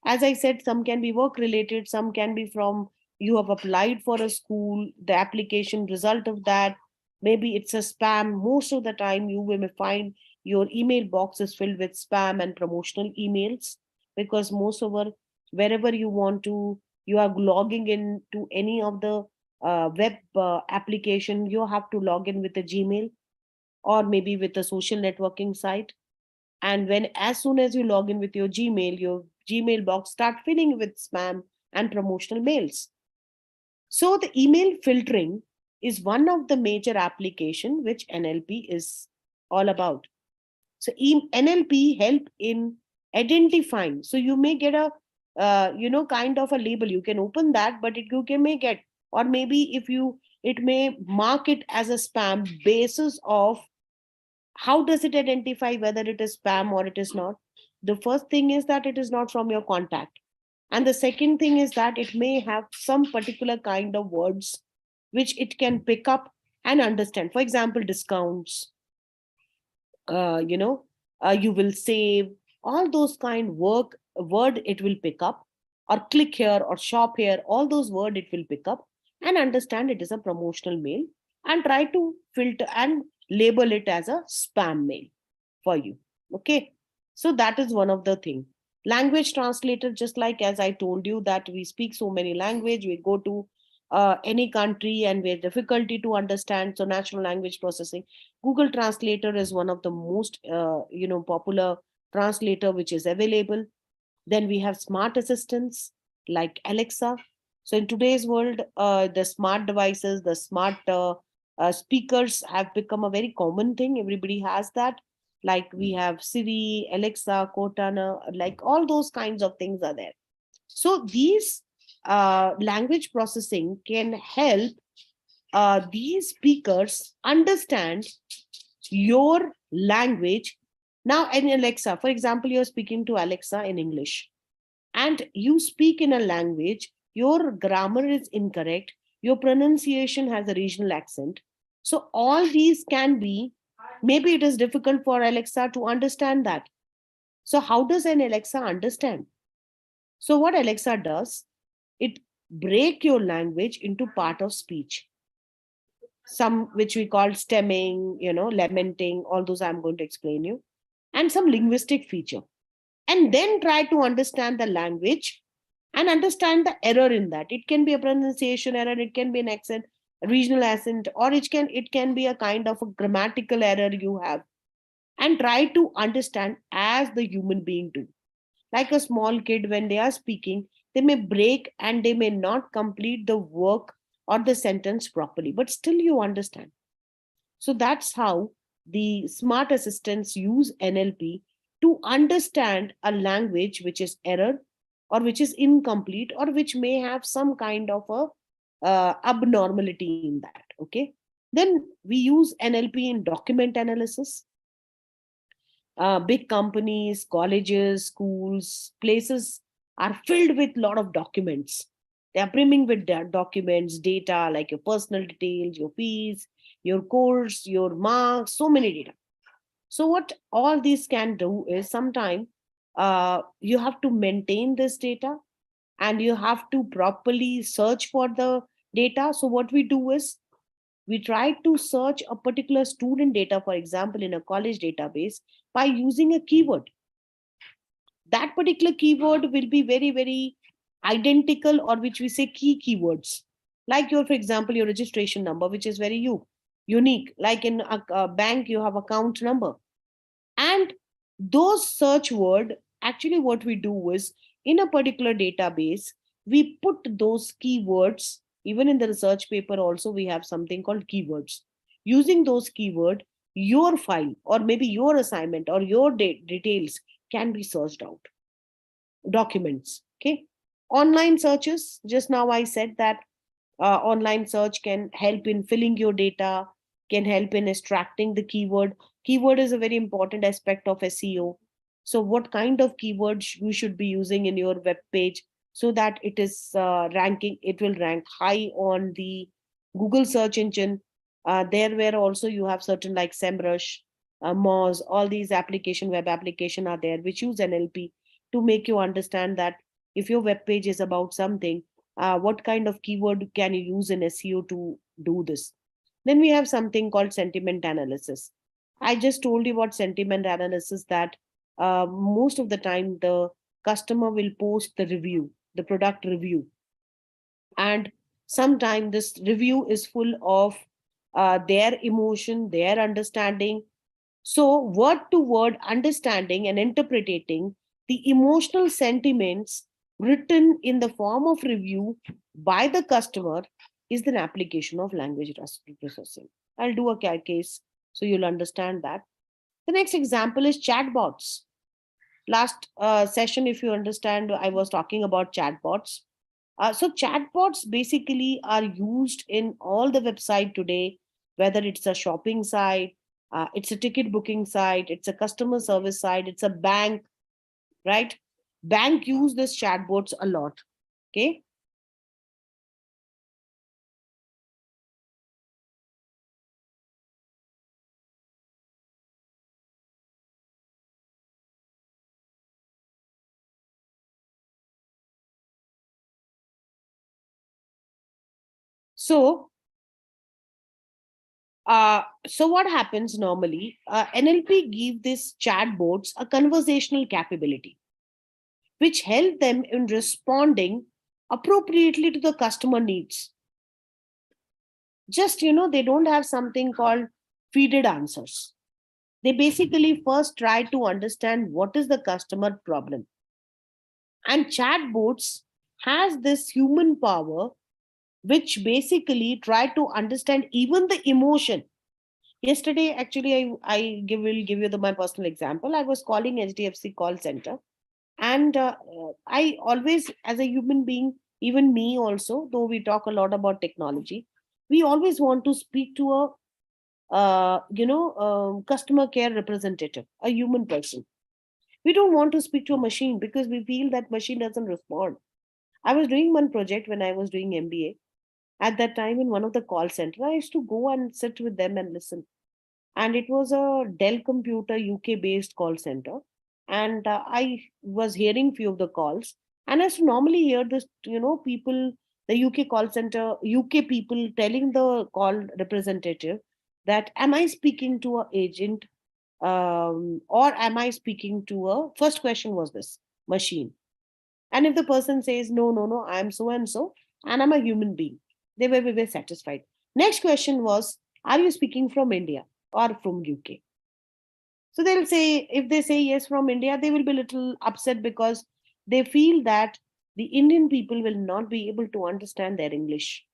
As I said, some can be work related, some can be from you have applied for a school, the application result of that. Maybe it's a spam. Most of the time, you will find your email box is filled with spam and promotional emails, because most of our, wherever you want to, you are logging in to any of the web application, you have to log in with a Gmail or maybe with a social networking site. And when, as soon as you log in with your Gmail box start filling with spam and promotional mails. So the email filtering is one of the major application which NLP is all about. So NLP help in identifying. So you may get a kind of a label. You can open that, but may get, or maybe if you, it may mark it as a spam basis of how does it identify whether it is spam or it is not. The first thing is that it is not from your contact, and the second thing is that it may have some particular kind of words which it can pick up and understand. For example, discounts, you will save, all those kind word it will pick up, or click here or shop here, all those word it will pick up and understand it is a promotional mail, and try to filter and label it as a spam mail for you. Okay. So that is one of the thing. Language translator, just like as I told you that we speak so many language, we go to any country and we have difficulty to understand. So natural language processing, Google Translator is one of the most popular translator which is available. Then we have smart assistants like Alexa. So in today's world, the smart devices, the smart speakers have become a very common thing. Everybody has that. Like we have Siri, Alexa, Cortana, like all those kinds of things are there. So these language processing can help these speakers understand your language. Now, in Alexa, for example, you're speaking to Alexa in English and you speak in a language, your grammar is incorrect, your pronunciation has a regional accent. So, all these can be, maybe it is difficult for Alexa to understand that. So, how does an Alexa understand? So, what Alexa does, it break your language into part of speech, some which we call stemming, lamenting, all those I'm going to explain you, and some linguistic feature, and then try to understand the language and understand the error in that. It can be a pronunciation error, it can be an accent, a regional accent, or it can be a kind of a grammatical error you have, and try to understand as the human being do. Like a small kid, when they are speaking, they may break and they may not complete the work or the sentence properly, but still you understand. So that's how the smart assistants use NLP to understand a language which is error or which is incomplete or which may have some kind of a abnormality in that. Okay. Then we use NLP in document analysis. Big companies, colleges, schools, places are filled with a lot of documents. They are brimming with documents, data like your personal details, your fees, your course, your marks, so many data. So what all these can do is sometime you have to maintain this data and you have to properly search for the data. So what we do is we try to search a particular student data, for example, in a college database by using a keyword. That particular keyword will be very, very identical, or which we say key keywords. Like your, for example, your registration number, which is very unique. Like in a bank, you have account number. And those search word, actually what we do is in a particular database, we put those keywords, even in the research paper also, we have something called keywords. Using those keyword, your file or maybe your assignment or your details can be searched out. Documents. Okay. Online searches, just now I said that online search can help in filling your data, can help in extracting the keyword. Keyword is a very important aspect of SEO. So what kind of keywords you should be using in your web page so that it is ranking, it will rank high on the Google search engine. There where also you have certain like SEMrush, Moz, all these web application are there which use NLP to make you understand that if your web page is about something, what kind of keyword can you use in SEO to do this. Then we have something called sentiment analysis. I just told you about sentiment analysis, that most of the time the customer will post the review, the product review, and sometimes this review is full of their emotion, their understanding. So word to word understanding and interpreting the emotional sentiments written in the form of review by the customer is an application of language processing. I'll do a case so you'll understand that. The next example is chatbots. Last session, if you understand, I was talking about chatbots. So chatbots basically are used in all the website today, whether it's a shopping site, it's a ticket booking site, it's a customer service site, it's a bank, right? Bank use this chatbots a lot. Okay. So So what happens normally? NLP give these chatbots a conversational capability, which help them in responding appropriately to the customer needs. Just, they don't have something called feeded answers. They basically first try to understand what is the customer problem. And chatbots has this human power, which basically try to understand even the emotion. Yesterday, actually, will give you my personal example. I was calling HDFC call center, and I always, as a human being, even me also, though we talk a lot about technology, we always want to speak to a customer care representative, a human person. We don't want to speak to a machine because we feel that machine doesn't respond. I was doing one project when I was doing MBA. At that time, in one of the call center, I used to go and sit with them and listen. And it was a Dell Computer UK based call center. And I was hearing few of the calls. And I used to normally hear this, people, the UK call center, UK people telling the call representative that, am I speaking to an agent, or am I speaking to a, first question was this, machine. And if the person says, no, no, no, I'm so and I'm a human being, they were very satisfied. Next question was, are you speaking from India or from UK? So they'll say, if they say yes from India, they will be a little upset because they feel that the Indian people will not be able to understand their English.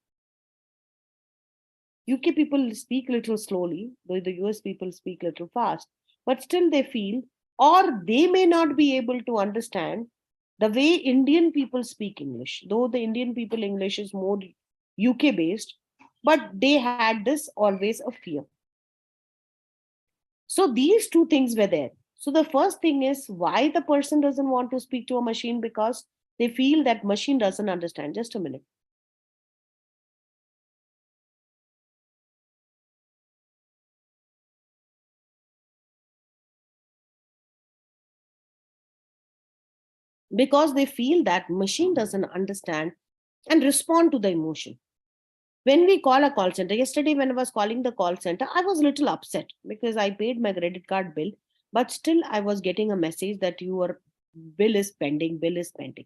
UK people speak a little slowly, though the US people speak a little fast, but still they feel, or they may not be able to understand the way Indian people speak English, though the Indian people English is more UK based, but they had this always a fear. So these two things were there. So the first thing is why the person doesn't want to speak to a machine, because they feel that machine doesn't understand. Just a minute. Because they feel that machine doesn't understand and respond to the emotion. When we call a call center, yesterday when I was calling the call center, I was a little upset because I paid my credit card bill, but still I was getting a message that your bill is pending, bill is pending.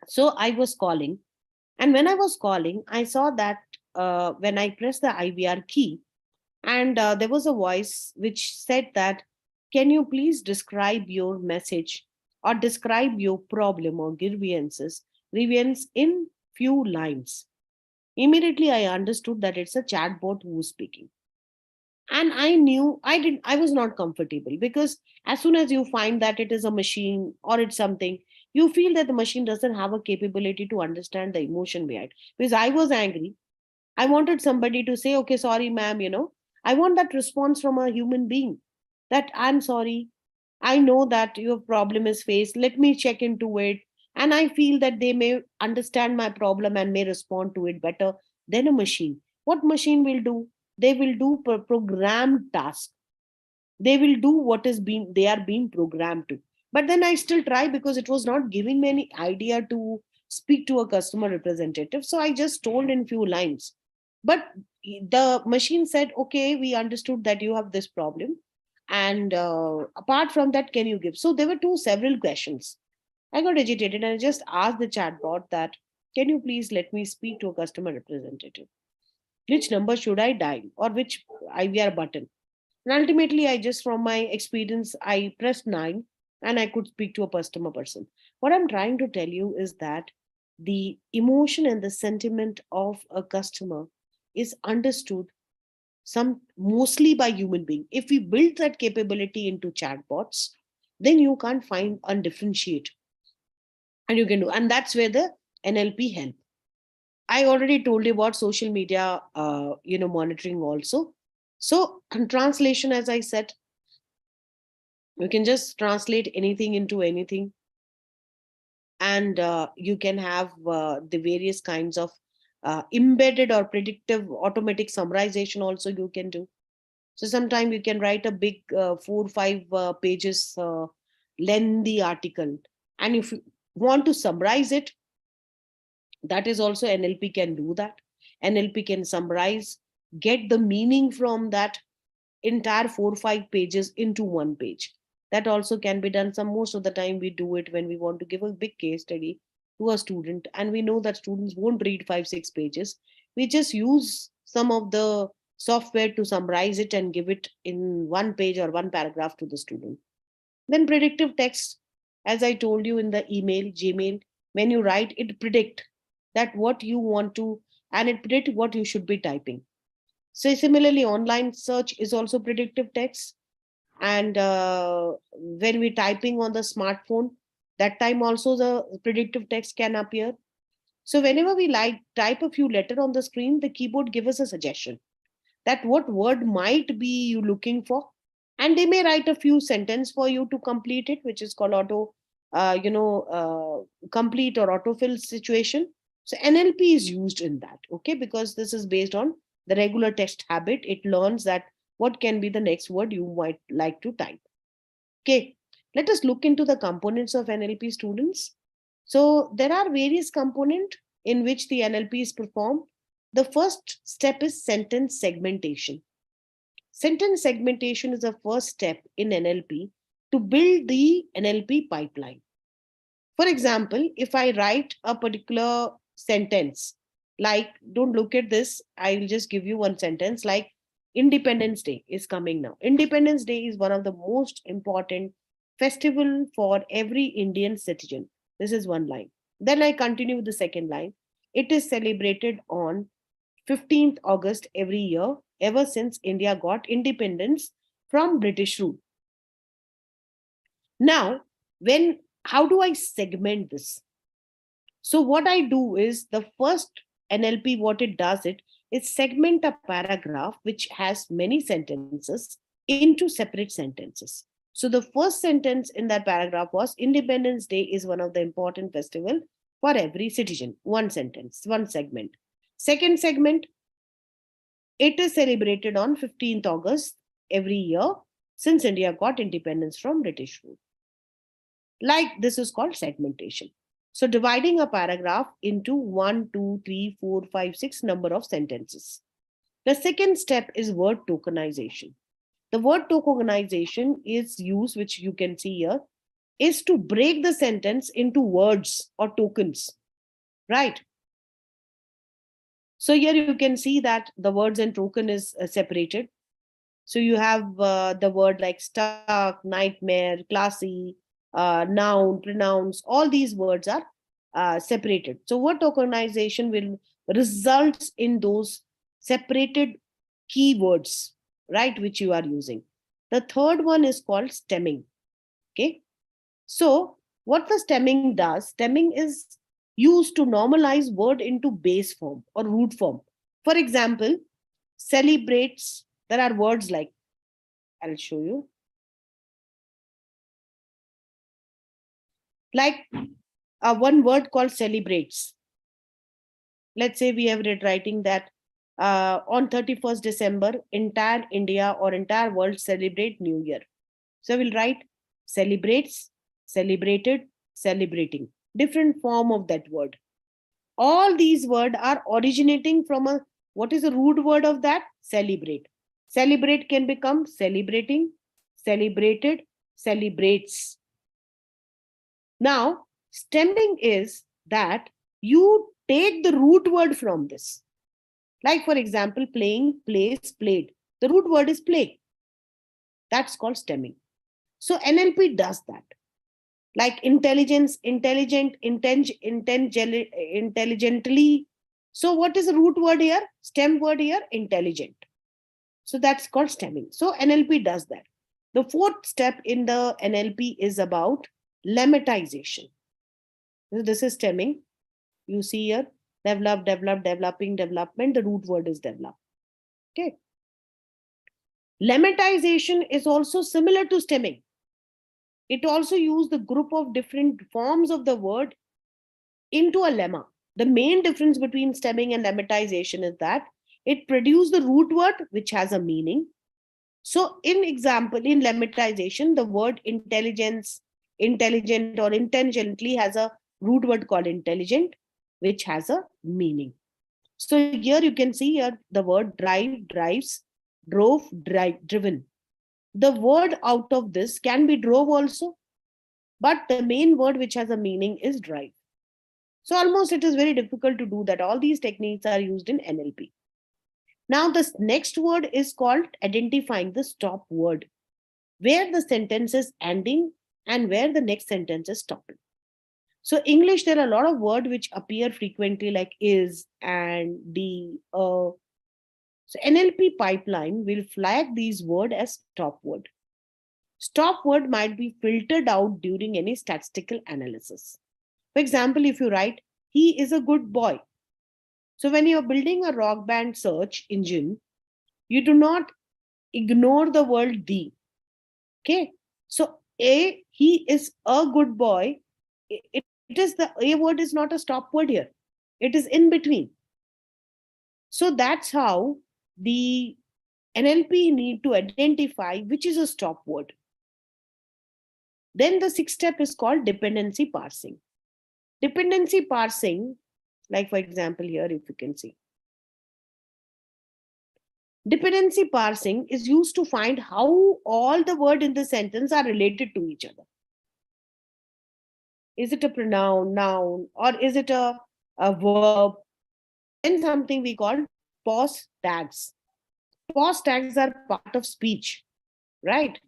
So I was calling, and when I was calling, I saw that when I pressed the IVR key, and there was a voice which said that, can you please describe your message or describe your problem or grievance in few lines. Immediately I understood that it's a chatbot who is speaking. And I knew I was not comfortable, because as soon as you find that it is a machine or it's something, you feel that the machine doesn't have a capability to understand the emotion behind. Because I was angry, I wanted somebody to say, okay, sorry, ma'am, I want that response from a human being that, I'm sorry, I know that your problem is faced. Let me check into it. And I feel that they may understand my problem and may respond to it better than a machine. What machine will do? They will do programmed task. They will do what is being they are being programmed to. But then I still try, because it was not giving me any idea to speak to a customer representative. So I just told in few lines. But the machine said, okay, we understood that you have this problem, and apart from that, can you give? So there were several questions. I got agitated and I just asked the chatbot that, can you please let me speak to a customer representative? Which number should I dial, or which IVR button? And ultimately, I just, from my experience, I pressed 9 and I could speak to a customer person. What I'm trying to tell you is that the emotion and the sentiment of a customer is understood mostly by human being. If we build that capability into chatbots, then you can't find and differentiate, and you can do, and that's where the NLP help. I already told you about social media, monitoring also. So translation, as I said, you can just translate anything into anything, and you can have the various kinds of embedded or predictive automatic summarization also you can do. So sometimes you can write a big 4-5 pages lengthy article, and if you want to summarize it, that is also NLP can do that. NLP can summarize get the meaning from that entire 4 or 5 pages into one page. That also can be done. Most of the time we do it when we want to give a big case study to a student, and we know that students won't read 5-6 pages. We just use some of the software to summarize it and give it in one page or one paragraph to the student. Then predictive text, as I told you in the email, Gmail, when you write, it predict that what you want to, and it predict what you should be typing. So similarly, online search is also predictive text. And when we're typing on the smartphone, that time also the predictive text can appear. So whenever we type a few letters on the screen, the keyboard gives us a suggestion that what word might be you looking for, and they may write a few sentences for you to complete it, which is called complete or autofill situation. So NLP is used in that, okay, because this is based on the regular text habit. It learns that what can be the next word you might like to type. Okay, let us look into the components of NLP, students. So there are various components in which the NLP is performed. The first step is sentence segmentation. Sentence segmentation is the first step in NLP to build the NLP pipeline. For example, if I write a particular sentence, like, don't look at this, I'll just give you one sentence like, Independence Day is coming now. Independence Day is one of the most important festival for every Indian citizen. This is one line. Then I continue with the second line. It is celebrated on 15th August every year, ever since India got independence from British rule. Now, how do I segment this? So what I do is, the first NLP, what it does, it segment a paragraph which has many sentences into separate sentences. So the first sentence in that paragraph was, Independence Day is one of the important festival for every citizen. One sentence, one segment. Second segment, it is celebrated on 15th August every year since India got independence from British rule. Like, this is called segmentation. So dividing a paragraph into 1, 2, 3, 4, 5, 6 number of sentences. The second step is word tokenization. The word tokenization is used, which you can see here, is to break the sentence into words or tokens, right? So here you can see that the words and token is separated. So you have the word like stuck, nightmare, classy, noun, pronouns, all these words are separated. So word tokenization will result in those separated keywords, right, which you are using. The third one is called stemming. Okay. So what the stemming does, stemming is used to normalize word into base form or root form. For example, celebrates, there are words like, I'll show you. Like one word called celebrates. Let's say we have read writing that on 31st December, entire India or entire world celebrate New Year. So we'll write celebrates, celebrated, celebrating. Different form of that word. All these words are originating from what is the root word of that? Celebrate. Celebrate can become celebrating, celebrated, celebrates. Now, stemming is that you take the root word from this. Like, for example, playing, plays, played. The root word is play. That's called stemming. So NLP does that. Like intelligence, intelligent, intelligently. So what is the root word here? Stem word here, intelligent. So that's called stemming. So NLP does that. The fourth step in the NLP is about lemmatization. This is stemming. You see here, develop, develop, developing, development. The root word is develop. Okay. Lemmatization is also similar to stemming. It also uses the group of different forms of the word into a lemma. The main difference between stemming and lemmatization is that it produces the root word which has a meaning. So in example, in lemmatization, the word intelligence, intelligent or intelligently has a root word called intelligent, which has a meaning. So here you can see here the word drive, drives, drove, driven. The word out of this can be drove also, but the main word which has a meaning is drive. So almost it is very difficult to do that. All these techniques are used in NLP. Now this next word is called identifying the stop word, where the sentence is ending and where the next sentence is stopping. So English, there are a lot of words which appear frequently like is, and, the, So NLP pipeline will flag these words as stop word. Stop word might be filtered out during any statistical analysis. For example, if you write, he is a good boy. So when you're building a rock band search engine, you do not ignore the word the. Okay. So he is a good boy. It is the A word is not a stop word here. It is in between. So that's how the NLP need to identify which is a stop word. Then the sixth step is called dependency parsing. Dependency parsing, like for example here, if you can see. Dependency parsing is used to find how all the words in the sentence are related to each other. Is it a pronoun, noun, or is it a verb? Then something we call pause tags. Pause tags are part of speech, right?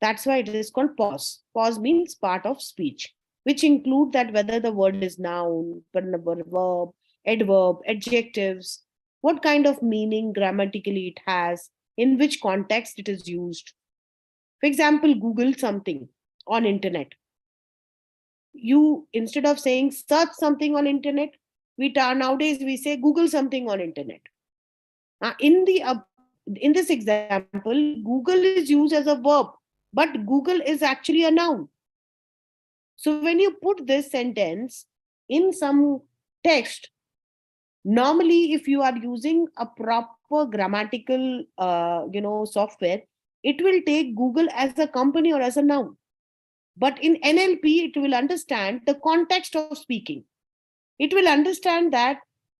That's why it is called pause. Pause means part of speech, which include that whether the word is noun, verb, adverb, adjectives, what kind of meaning grammatically it has, in which context it is used. For example, Google something on internet. You, instead of saying search something on internet, nowadays we say Google something on internet. In this example, Google is used as a verb, but Google is actually a noun. So when you put this sentence in some text, normally if you are using a proper grammatical software, it will take Google as a company or as a noun. But in NLP, it will understand the context of speaking. It will understand that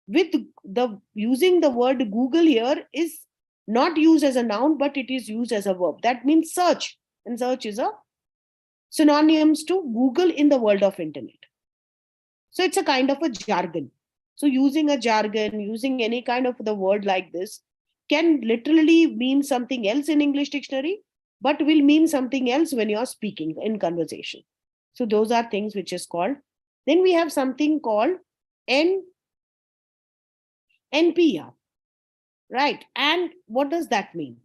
with the using the word Google here is not used as a noun, but it is used as a verb. That means search, and search is a synonyms to Google in the world of internet. So it's a kind of a jargon. So using a jargon, using any kind of the word like this can literally mean something else in English dictionary, but will mean something else when you're speaking in conversation. So those are things which is called. Then we have something called NPR, right? And what does that mean?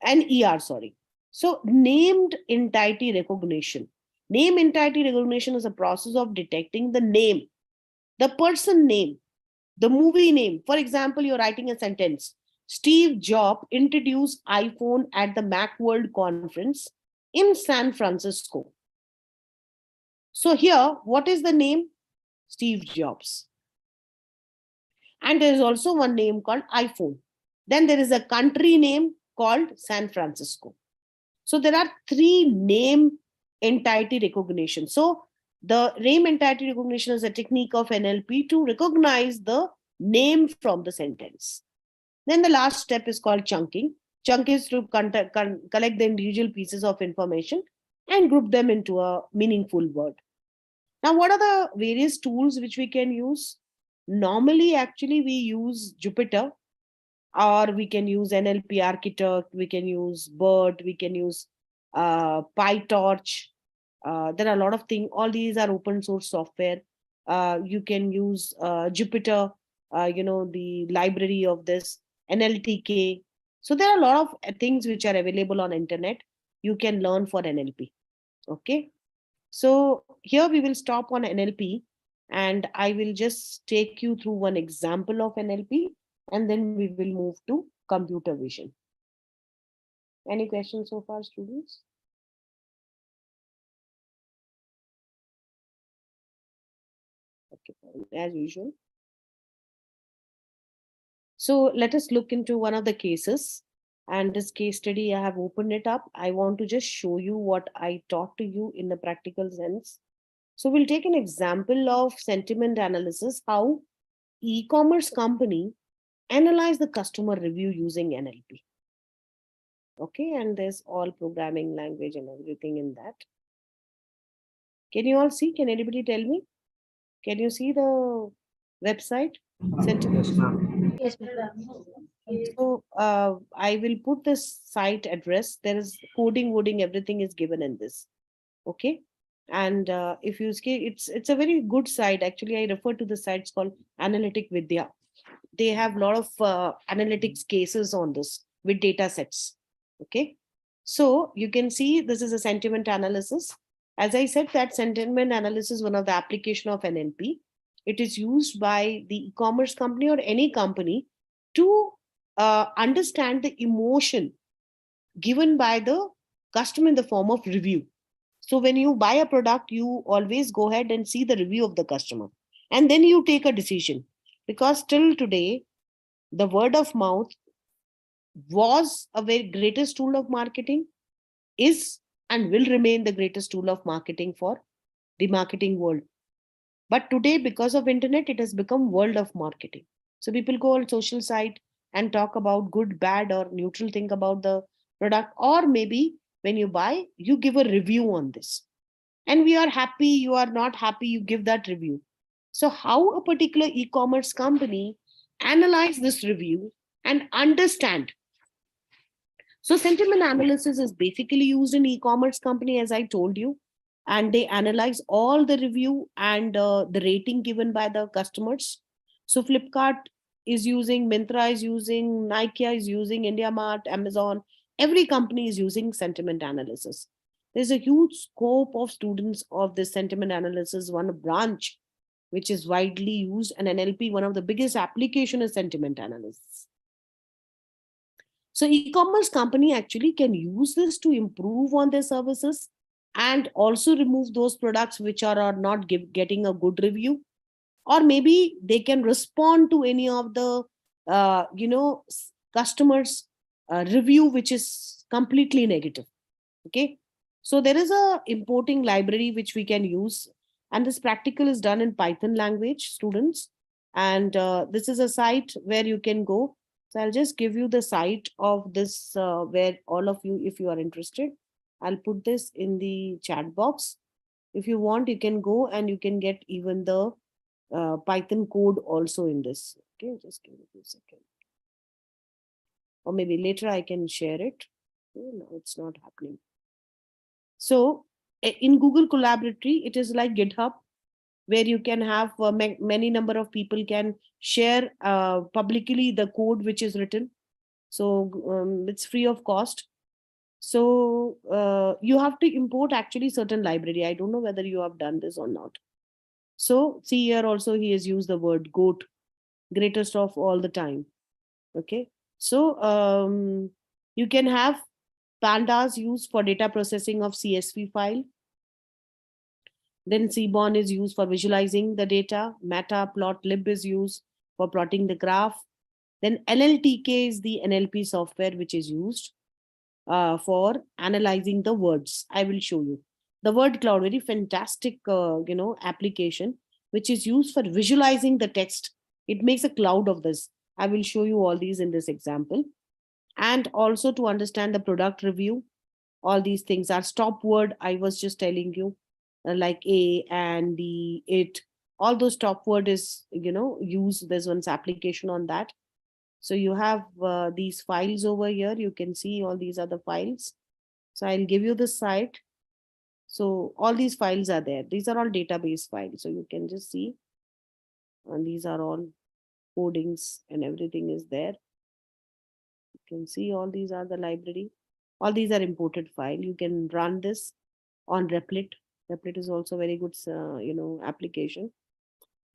NER, sorry. So named entity recognition. Name entity recognition is a process of detecting the name, the person name, the movie name. For example, you're writing a sentence. Steve Jobs introduced iPhone at the Macworld conference in San Francisco. So here, what is the name? Steve Jobs. And there is also one name called iPhone. Then there is a country name called San Francisco. So there are three name entity recognition. So the name entity recognition is a technique of NLP to recognize the name from the sentence. Then the last step is called chunking. Chunk is to collect the individual pieces of information and group them into a meaningful word. Now, what are the various tools which we can use? Normally, actually, we use Jupyter, or we can use NLP Architect, we can use BERT, we can use PyTorch. There are a lot of things. All these are open source software. You can use Jupyter, the library of this, NLTK. So there are a lot of things which are available on internet. You can learn for NLP. Okay. So here we will stop on NLP, and I will just take you through one example of NLP, and then we will move to computer vision. Any questions so far, students? Okay, as usual. So let us look into one of the cases. And this case study, I have opened it up. I want to just show you what I taught to you in a practical sense. So we'll take an example of sentiment analysis, how e-commerce company analyze the customer review using NLP. Okay, and there's all programming language and everything in that. Can you all see? Can anybody tell me? Can you see the website? Yes, ma'am. Yes, ma'am. So I will put this site address. There is coding, wording, everything is given in this. Okay, and if you see, it's a very good site. Actually, I refer to the sites called Analytic Vidya. They have a lot of analytics cases on this with data sets. Okay, so you can see this is a sentiment analysis. As I said, that sentiment analysis is one of the application of NLP. It is used by the e-commerce company or any company to understand the emotion given by the customer in the form of review. So when you buy a product, you always go ahead and see the review of the customer, and then you take a decision. Because till today, the word of mouth was a very greatest tool of marketing, is and will remain the greatest tool of marketing for the marketing world. But today, because of internet, it has become world of marketing. So people go on social site and talk about good, bad, or neutral thing about the product, or maybe when you buy, you give a review on this. And we are happy, you are not happy, you give that review. So how a particular e-commerce company analyze this review and understand. So sentiment analysis is basically used in e-commerce company, as I told you, and they analyze all the review and the rating given by the customers. So Flipkart is using, Myntra is using, Nike is using, IndiaMart, Amazon, every company is using sentiment analysis. There's a huge scope of students of this sentiment analysis, one branch which is widely used, and NLP, one of the biggest application is sentiment analysis. So e-commerce company actually can use this to improve on their services and also remove those products which are not getting a good review, or maybe they can respond to any of the customers review which is completely negative. Okay, so there is a importing library which we can use, and this practical is done in Python language, students, and this is a site where you can go. So I'll just give you the site of this where all of you, if you are interested, I'll put this in the chat box. If you want, you can go and you can get even the Python code also in this. Okay, just give me a second. Or maybe later I can share it. Okay, no, it's not happening. So in Google Collaboratory, it is like GitHub, where you can have many number of people can share publicly the code which is written. So it's free of cost. So you have to import actually certain library. I don't know whether you have done this or not. So see here also he has used the word GOAT, greatest of all the time. Okay. So you can have pandas used for data processing of CSV file. Then Seaborn is used for visualizing the data. Matplotlib is used for plotting the graph. Then NLTK is the NLP software which is used for analyzing the words. I will show you. The word cloud, very fantastic, application, which is used for visualizing the text. It makes a cloud of this. I will show you all these in this example. And also to understand the product review, all these things are stop word. I was just telling you, like a, and the, it, all those stop word is, used. There's one's application on that. So you have these files over here. You can see all these other files. So I'll give you the site. So all these files are there. These are all database files. So you can just see. And these are all codings and everything is there. You can see all these are the library. All these are imported file. You can run this on Replit. Replit is also very good, application.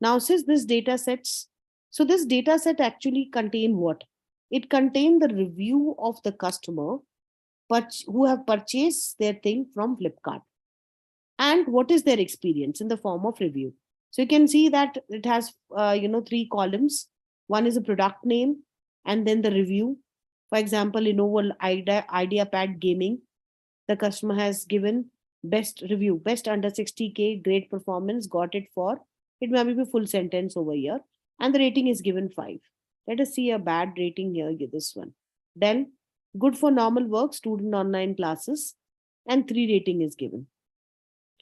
Now, since this data sets, so this data set actually contain what? It contain the review of the customer who have purchased their thing from Flipkart, and what is their experience in the form of review. So you can see that it has, 3 columns. One is a product name, and then the review. For example, Lenovo IdeaPad Gaming, the customer has given best review, best under 60K, great performance, got it for, it may be full sentence over here, and the rating is given 5. Let us see a bad rating here, this one. Then, good for normal work, student online classes, and 3 rating is given.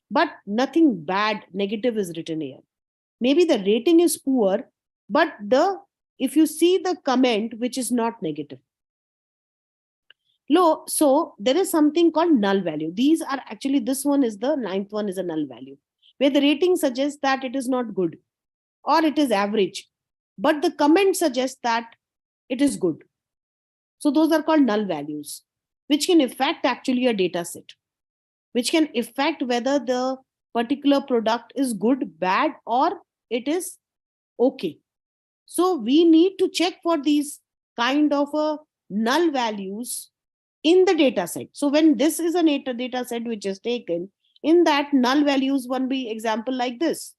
But nothing bad, negative is written here. Maybe the rating is poor, but if you see the comment, which is not negative. Low, so there is something called null value. These are actually, this one is the 9th one is a null value, where the rating suggests that it is not good or it is average, but the comment suggests that it is good. So those are called null values, which can affect actually a data set, which can affect whether the particular product is good, bad, or it is okay. So we need to check for these kind of null values in the data set. So when this is a data set which is taken, in that null values one be example like this,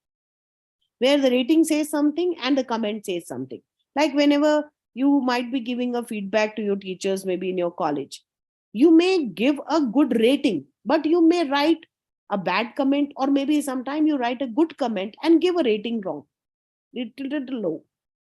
where the rating says something and the comment says something. Like whenever you might be giving a feedback to your teachers, maybe in your college, you may give a good rating, but you may write a bad comment, or maybe sometime you write a good comment and give a rating wrong, little low.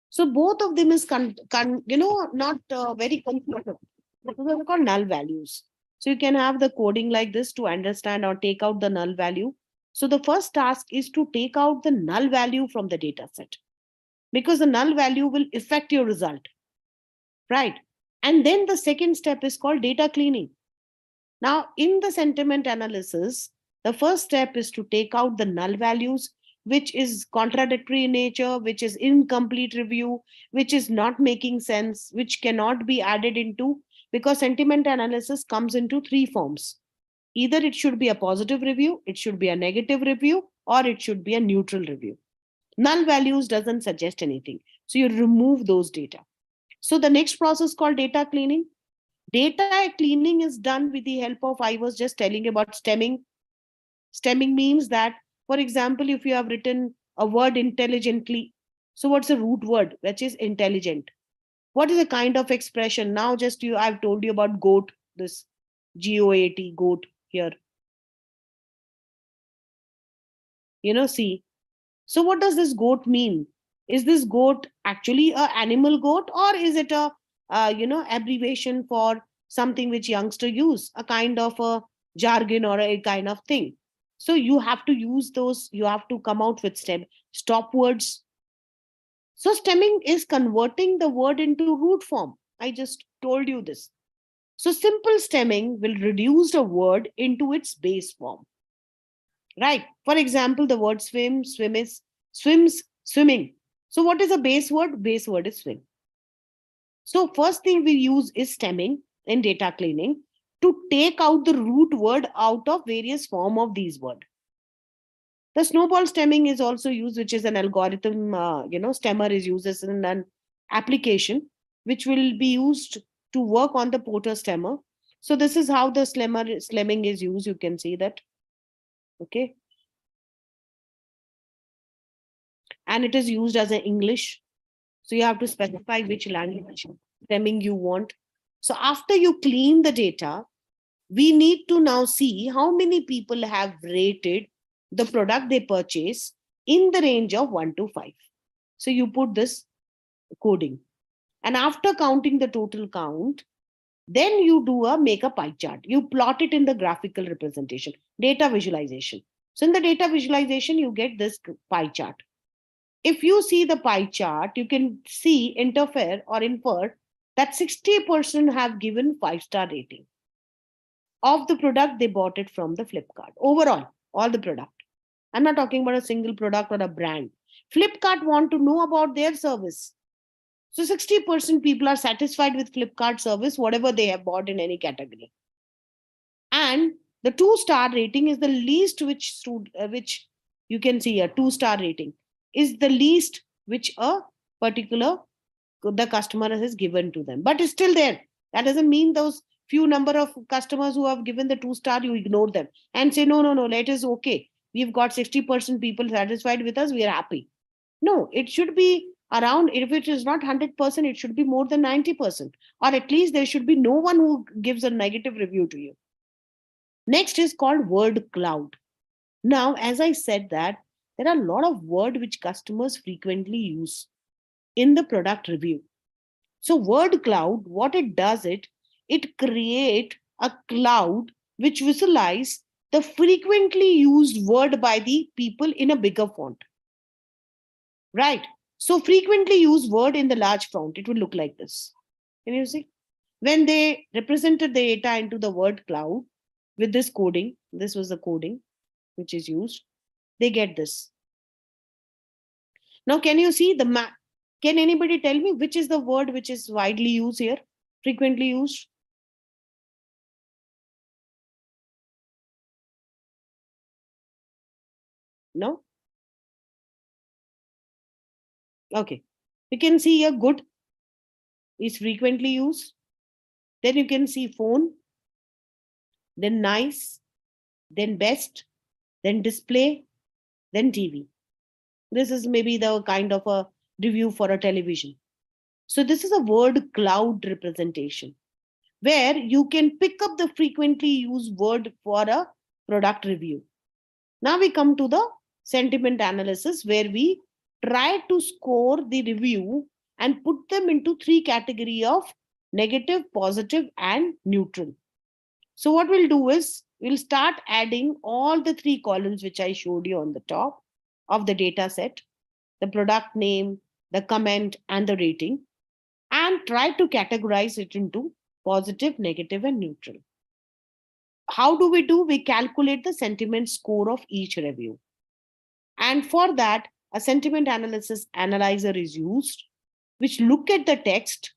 So both of them is not very comfortable. Those are called null values. So you can have the coding like this to understand or take out the null value. So the first task is to take out the null value from the data set, because the null value will affect your result, right? And then the second step is called data cleaning. Now, in the sentiment analysis, the first step is to take out the null values, which is contradictory in nature, which is incomplete review, which is not making sense, which cannot be added into, because sentiment analysis comes into 3 forms. Either it should be a positive review, it should be a negative review, or it should be a neutral review. Null values doesn't suggest anything. So you remove those data. So the next process called data cleaning. Data cleaning is done with the help of, I was just telling about stemming. Stemming means that, for example, if you have written a word intelligently, so what's the root word, which is intelligent? What is a kind of expression? Now just I've told you about goat, this GOAT, goat here. See. So what does this goat mean? Is this goat actually an animal goat, or is it a abbreviation for something which youngster use, a kind of a jargon or a kind of thing? So you have to use those, you have to come out with stop words. So stemming is converting the word into root form. I just told you this. So simple stemming will reduce the word into its base form. Right. For example, the word swim, swims, swimming. So what is a base word? Base word is swim. So first thing we use is stemming in data cleaning to take out the root word out of various form of these words. The snowball stemming is also used, which is an algorithm, stemmer is used as an application, which will be used to work on the Porter stemmer. So this is how the stemming is used. You can see that. Okay. And it is used as an English. So you have to specify which language stemming you want. So after you clean the data, we need to now see how many people have rated the product they purchase in the range of 1 to 5. So you put this coding. And after counting the total count, then you make a pie chart. You plot it in the graphical representation, data visualization. So in the data visualization, you get this pie chart. If you see the pie chart, you can see, infer that 60% have given 5-star rating of the product they bought it from the Flipkart. Overall, all the product. I'm not talking about a single product or a brand. Flipkart want to know about their service. So 60% people are satisfied with Flipkart service, whatever they have bought in any category. And the 2-star rating is the least which you can see a 2-star rating is the least which a particular the customer has given to them. But it's still there. That doesn't mean those few number of customers who have given the 2-star, you ignore them and say, no, let us okay. We've got 60% people satisfied with us. We are happy. No, it should be around, if it is not 100%, it should be more than 90%. Or at least there should be no one who gives a negative review to you. Next is called word cloud. Now, as I said that, there are a lot of words which customers frequently use in the product review. So word cloud, what it does, it create a cloud which visualize the frequently used word by the people in a bigger font. Right. So frequently used word in the large font, it will look like this. Can you see? When they represented the data into the word cloud with this coding, this was the coding which is used, they get this. Now, can you see the map? Can anybody tell me which is the word which is widely used here, frequently used? No? Okay. You can see here good is frequently used. Then you can see phone, then nice, then best, then display, then TV. This is maybe the kind of a review for a television. So this is a word cloud representation where you can pick up the frequently used word for a product review. Now we come to the sentiment analysis where we try to score the review and put them into three categories of negative, positive, and neutral. So what we'll do is we'll start adding all the three columns which I showed you on the top of the data set, the product name, the comment, and the rating, and try to categorize it into positive, negative, and neutral. How do we do? We calculate the sentiment score of each review. And for that, a sentiment analysis analyzer is used, which look at the text.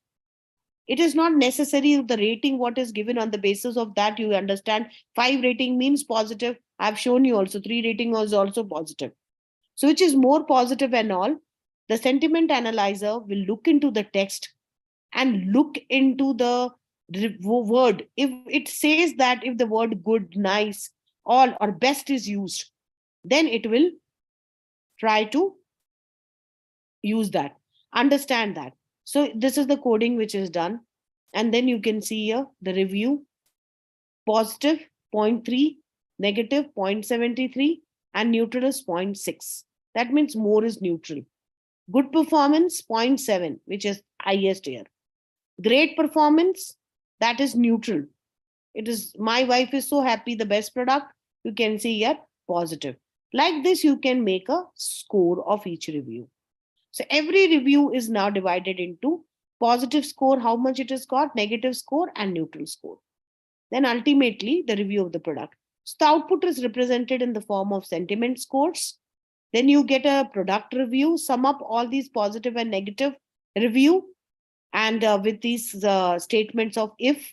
It is not necessary the rating what is given. On the basis of that, you understand 5 rating means positive. I've shown you also 3 rating was also positive. So which is more positive and all. The sentiment analyzer will look into the text and look into the word. If it says that if the word good, nice, all or best is used, then it will try to use that, understand that. So this is the coding which is done. And then you can see here the review, positive 0.3, negative 0.73, and neutral is 0.6. That means more is neutral. Good performance 0.7, which is highest here. Great performance, that is neutral. It is my wife is so happy, the best product. You can see here positive. Like this, you can make a score of each review. So every review is now divided into positive score, how much it has got, negative score, and neutral score. Then ultimately the review of the product. So the output is represented in the form of sentiment scores. Then you get a product review, sum up all these positive and negative review, and with these statements of if,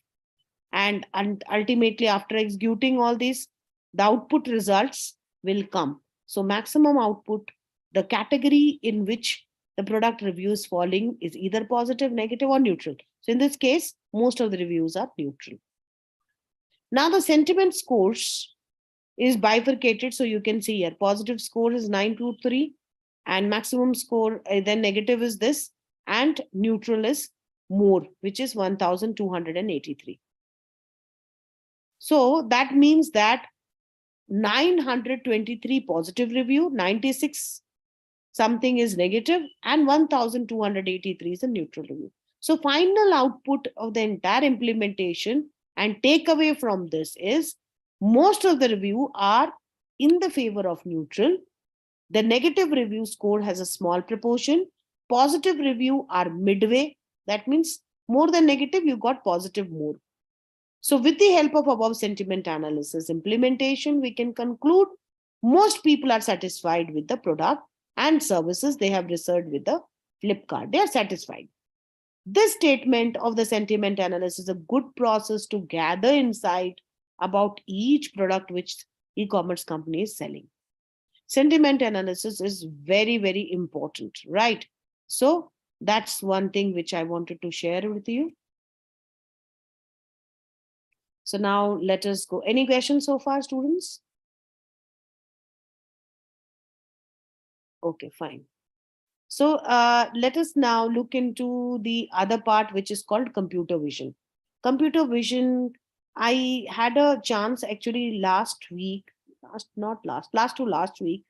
and ultimately after executing all these, the output results will come. So maximum output, the category in which the product review is falling is either positive, negative, or neutral. So in this case, most of the reviews are neutral. Now the sentiment scores is bifurcated. So you can see here, positive score is 923 and maximum score, then negative is this, and neutral is more, which is 1283. So that means that 923 positive review, 96 something is negative, and 1283 is a neutral review. So final output of the entire implementation and takeaway from this is most of the review are in the favor of neutral. The negative review score has a small proportion. Positive review are midway. That means more than negative, you got positive more. So with the help of above sentiment analysis implementation, we can conclude most people are satisfied with the product and services they have researched with the Flipkart. They are satisfied. This statement of the sentiment analysis is a good process to gather insight about each product which e-commerce company is selling. Sentiment analysis is very, very important, right? So that's one thing which I wanted to share with you. So now let us go. Any questions so far, students? Okay, fine. So let us now look into the other part, which is called computer vision. Computer vision, I had a chance actually last week, last to last week,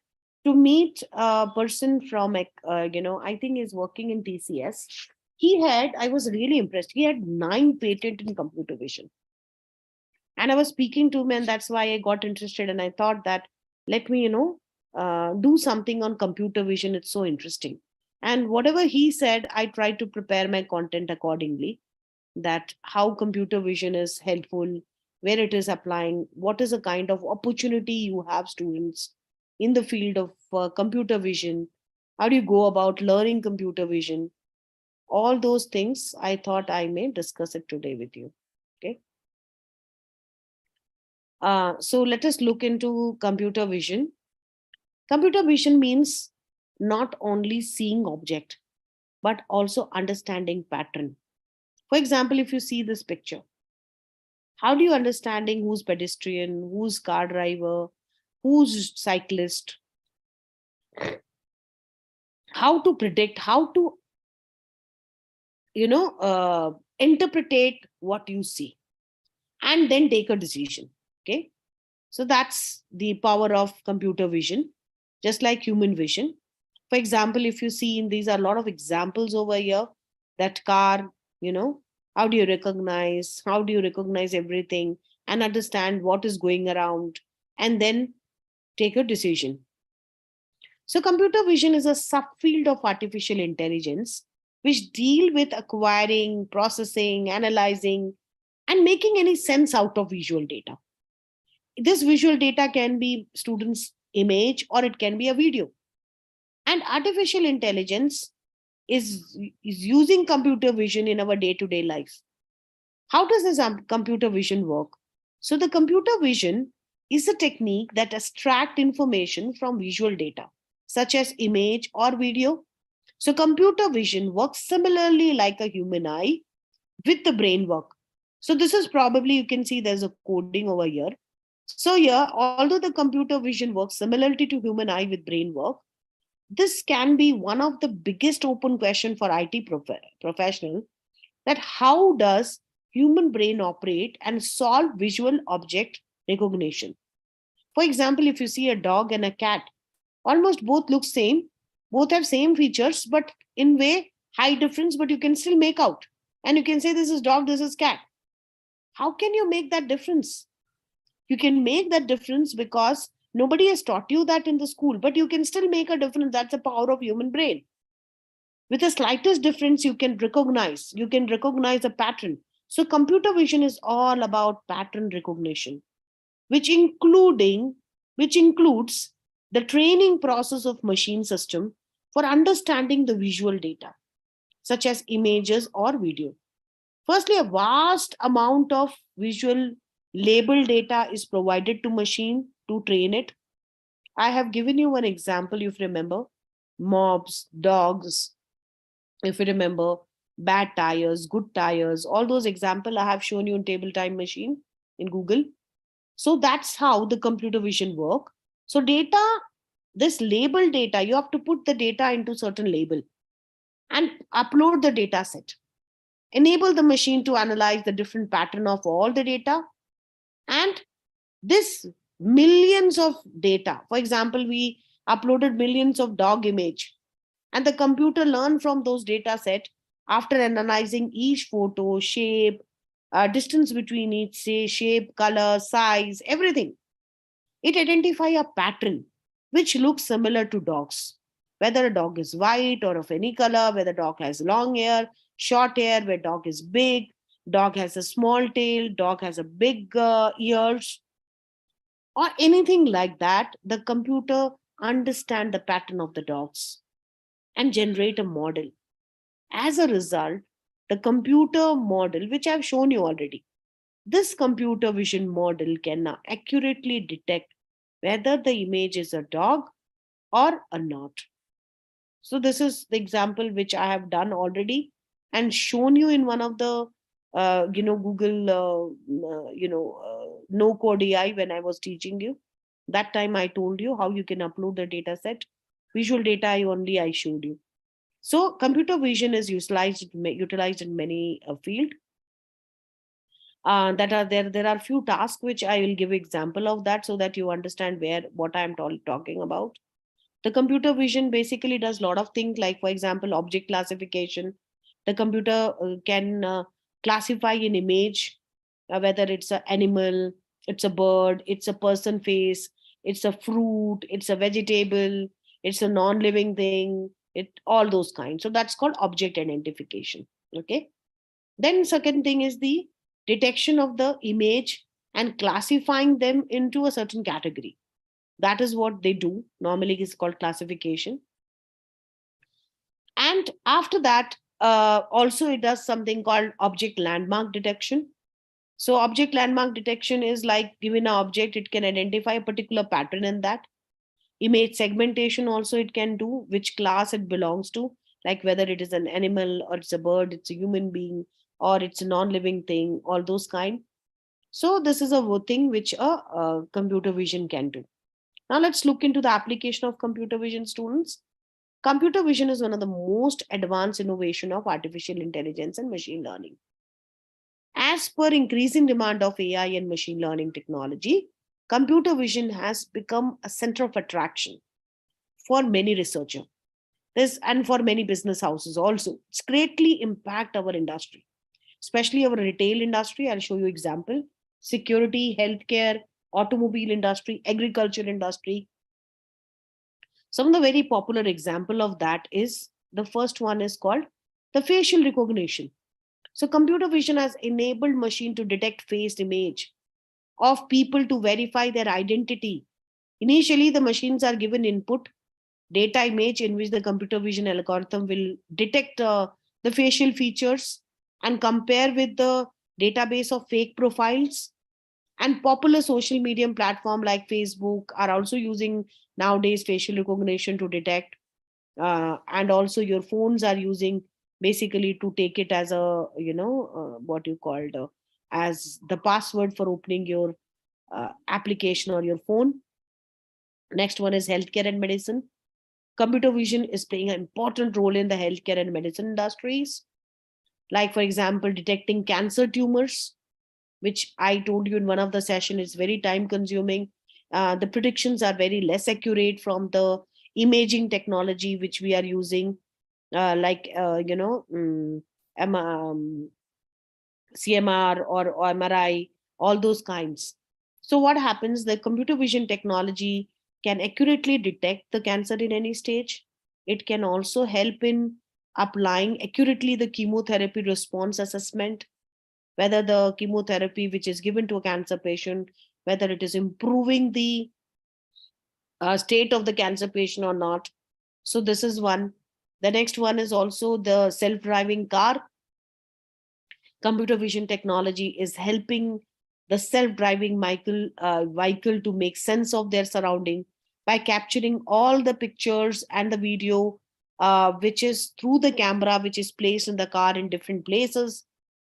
to meet a person from, I think is working in TCS. I was really impressed. He had 9 patents in computer vision. And I was speaking to him, and that's why I got interested. And I thought that let me, do something on computer vision. It's so interesting. And whatever he said, I tried to prepare my content accordingly. That how computer vision is helpful, where it is applying, what is the kind of opportunity you have students in the field of computer vision. How do you go about learning computer vision? All those things I thought I may discuss it today with you. Okay. So let us look into computer vision. Computer vision means not only seeing object, but also understanding pattern. For example, if you see this picture, how do you understanding who's pedestrian, who's car driver, who's cyclist? How to predict, how to, interpret what you see and then take a decision. Okay. So that's the power of computer vision, just like human vision. For example, if you see in these are a lot of examples over here, that car, how do you recognize everything and understand what is going around and then take a decision. So computer vision is a subfield of artificial intelligence which deal with acquiring, processing, analyzing, and making any sense out of visual data. This visual data can be students' image or it can be a video. And artificial intelligence is using computer vision in our day-to-day life. How does this computer vision work? So the computer vision is a technique that extracts information from visual data, such as image or video. So computer vision works similarly like a human eye with the brain work. So this is probably, you can see there's a coding over here. So here, although the computer vision works similarly to human eye with brain work, this can be one of the biggest open question for IT professional, that how does human brain operate and solve visual object recognition. For example, if you see a dog and a cat, almost both look same, both have same features, but in way high difference, but you can still make out. And you can say this is dog, this is cat. How can you make that difference? You can make that difference because nobody has taught you that in the school, but you can still make a difference. That's the power of human brain. With the slightest difference, you can recognize a pattern. So computer vision is all about pattern recognition, which includes the training process of machine system for understanding the visual data, such as images or video. Firstly, a vast amount of visual label data is provided to machine to train it. I have given you one example, if you remember, mobs, dogs, if you remember, bad tires, good tires, all those examples I have shown you in table time machine in Google. So that's how the computer vision work. So data, this label data, you have to put the data into certain label and upload the data set. Enable the machine to analyze the different pattern of all the data. And this millions of data, for example, we uploaded millions of dog image, and the computer learned from those data set after analyzing each photo, shape, distance between each shape, color, size, everything. It identifies a pattern which looks similar to dogs. Whether a dog is white or of any color, whether dog has long hair, short hair, where dog is big, dog has a small tail, dog has a big ears, or anything like that, the computer understand the pattern of the dogs and generate a model. As a result, the computer model, which I've shown you already, this computer vision model can now accurately detect whether the image is a dog or a not. So this is the example which I have done already and shown you in one of the Google no code AI when I was teaching you. That time I told you how you can upload the data set. Visual data I showed you. So computer vision is utilized in many field. That are there. There are few tasks which I will give example of that so that you understand what I am talking about. The computer vision basically does a lot of things, like for example, object classification, The computer can classify an image, whether it's an animal, it's a bird, it's a person face, it's a fruit, it's a vegetable, it's a non-living thing, all those kinds. So that's called object identification. Okay. Then second thing is the detection of the image and classifying them into a certain category. That is what they do. Normally it's called classification. And after that, also it does something called object landmark detection. So object landmark detection is like, given an object, it can identify a particular pattern in that. Image segmentation also it can do, which class it belongs to, like whether it is an animal or it's a bird, it's a human being, or it's a non-living thing, all those kind. So this is a thing which a computer vision can do. Now let's look into the application of computer vision, students. Computer vision is one of the most advanced innovation of artificial intelligence and machine learning. As per increasing demand of AI and machine learning technology, computer vision has become a center of attraction for many researchers. And for many business houses also. It's greatly impact our industry, especially our retail industry. I'll show you example. Security, healthcare, automobile industry, agriculture industry. Some of the very popular example of that is, the first one is called the facial recognition. So computer vision has enabled machine to detect face image of people to verify their identity. Initially, the machines are given input data image in which the computer vision algorithm will detect the facial features and compare with the database of fake profiles. And popular social media platform like Facebook are also using nowadays facial recognition to detect. And also your phones are using basically to take it as a, what you called as the password for opening your application or your phone. Next one is healthcare and medicine. Computer vision is playing an important role in the healthcare and medicine industries. Like, for example, detecting cancer tumors, which I told you in one of the session is very time consuming. The predictions are very less accurate from the imaging technology which we are using, like, CMR or MRI, all those kinds. So what happens, the computer vision technology can accurately detect the cancer in any stage. It can also help in applying accurately the chemotherapy response assessment, whether the chemotherapy which is given to a cancer patient, whether it is improving the state of the cancer patient or not. So this is one. The next one is also the self-driving car. Computer vision technology is helping the self-driving vehicle to make sense of their surrounding by capturing all the pictures and the video, which is through the camera, which is placed in the car in different places,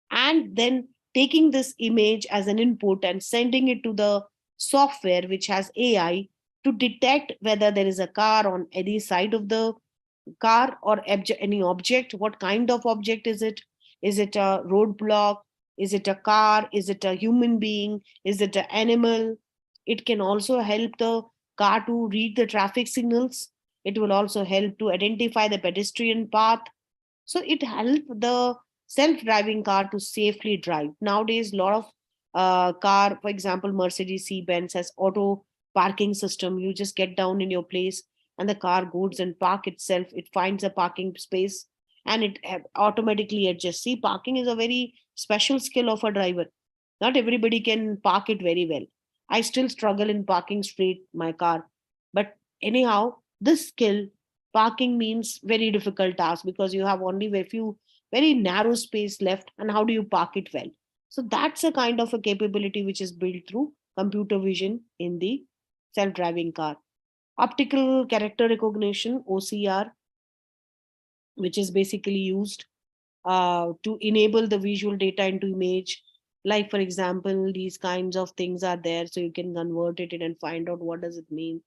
and then taking this image as an input and sending it to the software which has AI to detect whether there is a car on any side of the car or any object. What kind of object is it? Is it a roadblock? Is it a car? Is it a human being? Is it an animal? It can also help the car to read the traffic signals. It will also help to identify the pedestrian path. So it helps the self-driving car to safely drive. Nowadays, a lot of car, for example, Mercedes-Benz has auto parking system. You just get down in your place and the car goes and park itself. It finds a parking space and it automatically adjusts. See, parking is a very special skill of a driver. Not everybody can park it very well. I still struggle in parking straight my car. But anyhow, this skill, parking means very difficult task because you have only a few very narrow space left, and how do you park it well? So that's a kind of a capability which is built through computer vision in the self-driving car. Optical character recognition, OCR, which is basically used to enable the visual data into image. Like, for example, these kinds of things are there, so you can convert it in and find out what does it mean.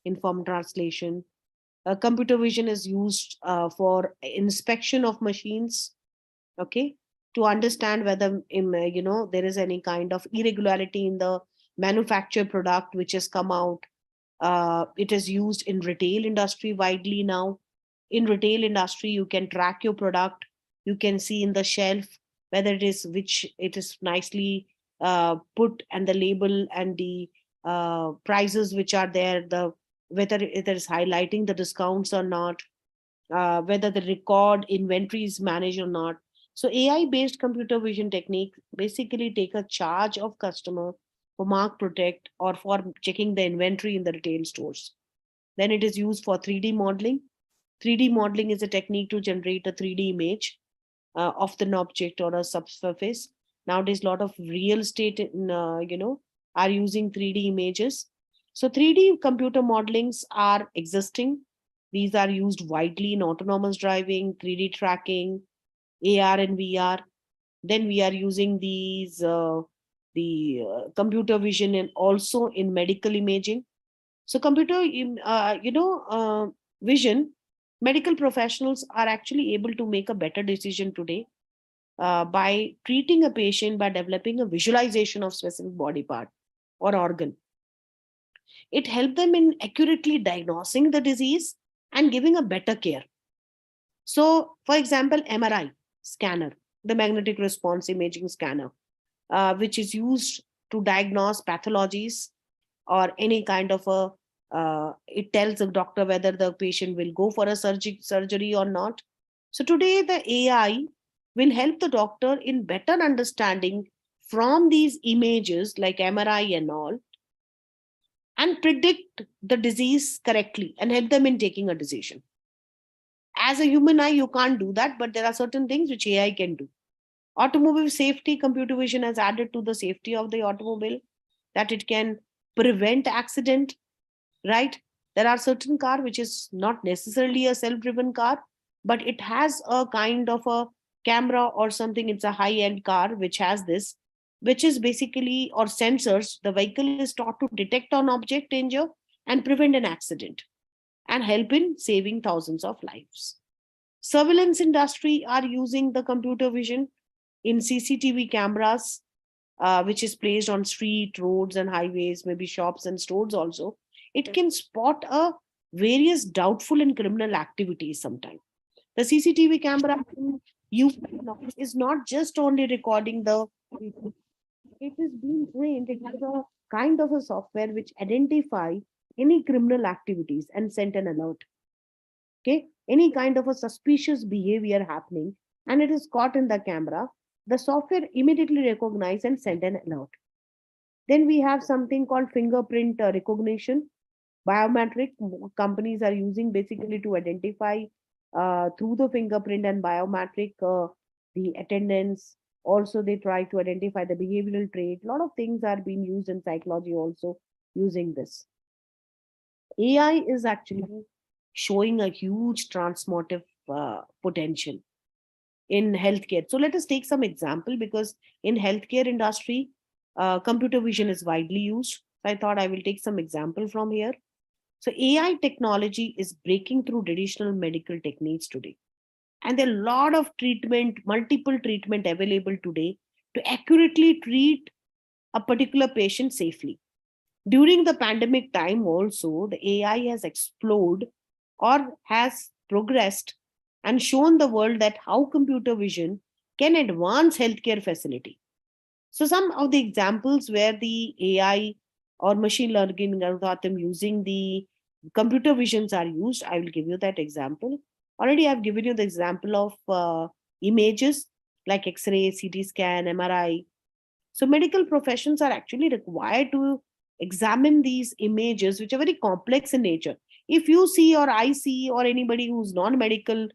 Inform translation. Computer vision is used for inspection of machines, okay, to understand whether there is any kind of irregularity in the manufactured product which has come out. It is used in retail industry widely now. In retail industry, you can track your product You can see in the shelf whether which it is nicely put, and the label and the prices which are there, whether it is highlighting the discounts or not, whether the record inventory is managed or not. So AI based computer vision technique basically take a charge of customer for mark protect or for checking the inventory in the retail stores. Then it is used for 3D modeling. 3D modeling is a technique to generate a 3D image of an object or a subsurface. Nowadays, a lot of real estate, are using 3D images. So 3D computer modelings are existing. These are used widely in autonomous driving, 3D tracking, AR and VR. Then we are using the computer vision and also in medical imaging. So vision, medical professionals are actually able to make a better decision today by treating a patient by developing a visualization of specific body part or organ. It helped them in accurately diagnosing the disease and giving a better care. So, for example, MRI scanner, the magnetic response imaging scanner, which is used to diagnose pathologies or any kind of it tells the doctor whether the patient will go for a surgery or not. So today the AI will help the doctor in better understanding from these images like MRI and all, and predict the disease correctly and help them in taking a decision. As a human eye, you can't do that, but there are certain things which AI can do. Automobile safety, computer vision has added to the safety of the automobile, that it can prevent accident, right? There are certain car which is not necessarily a self-driven car, but it has a kind of a camera or something. It's a high-end car which has this, which is basically, or sensors. The vehicle is taught to detect an object danger and prevent an accident and help in saving thousands of lives. Surveillance industry are using the computer vision in CCTV cameras, which is placed on street, roads and highways, maybe shops and stores also. It can spot various doubtful and criminal activities sometimes. The CCTV camera is not just only recording the people. It is being trained. It has a kind of a software which identify any criminal activities and send an alert. Okay, any kind of a suspicious behavior happening and it is caught in the camera, the software immediately recognize and send an alert. Then we have something called fingerprint recognition. Biometric companies are using basically to identify through the fingerprint and biometric the attendance. Also, they try to identify the behavioral trait. A lot of things are being used in psychology also using this. AI is actually showing a huge transformative potential in healthcare. So let us take some example, because in healthcare industry, computer vision is widely used. So I thought I will take some example from here. So AI technology is breaking through traditional medical techniques today. And there are a lot of multiple treatment available today to accurately treat a particular patient safely. During the pandemic time also, the AI has exploded or has progressed and shown the world that how computer vision can advance healthcare facility. So some of the examples where the AI or machine learning algorithm using the computer visions are used, I will give you that example. Already I've given you the example of images like X-ray, CT scan, MRI. So medical professions are actually required to examine these images, which are very complex in nature. If you see or I see or anybody who's non-medical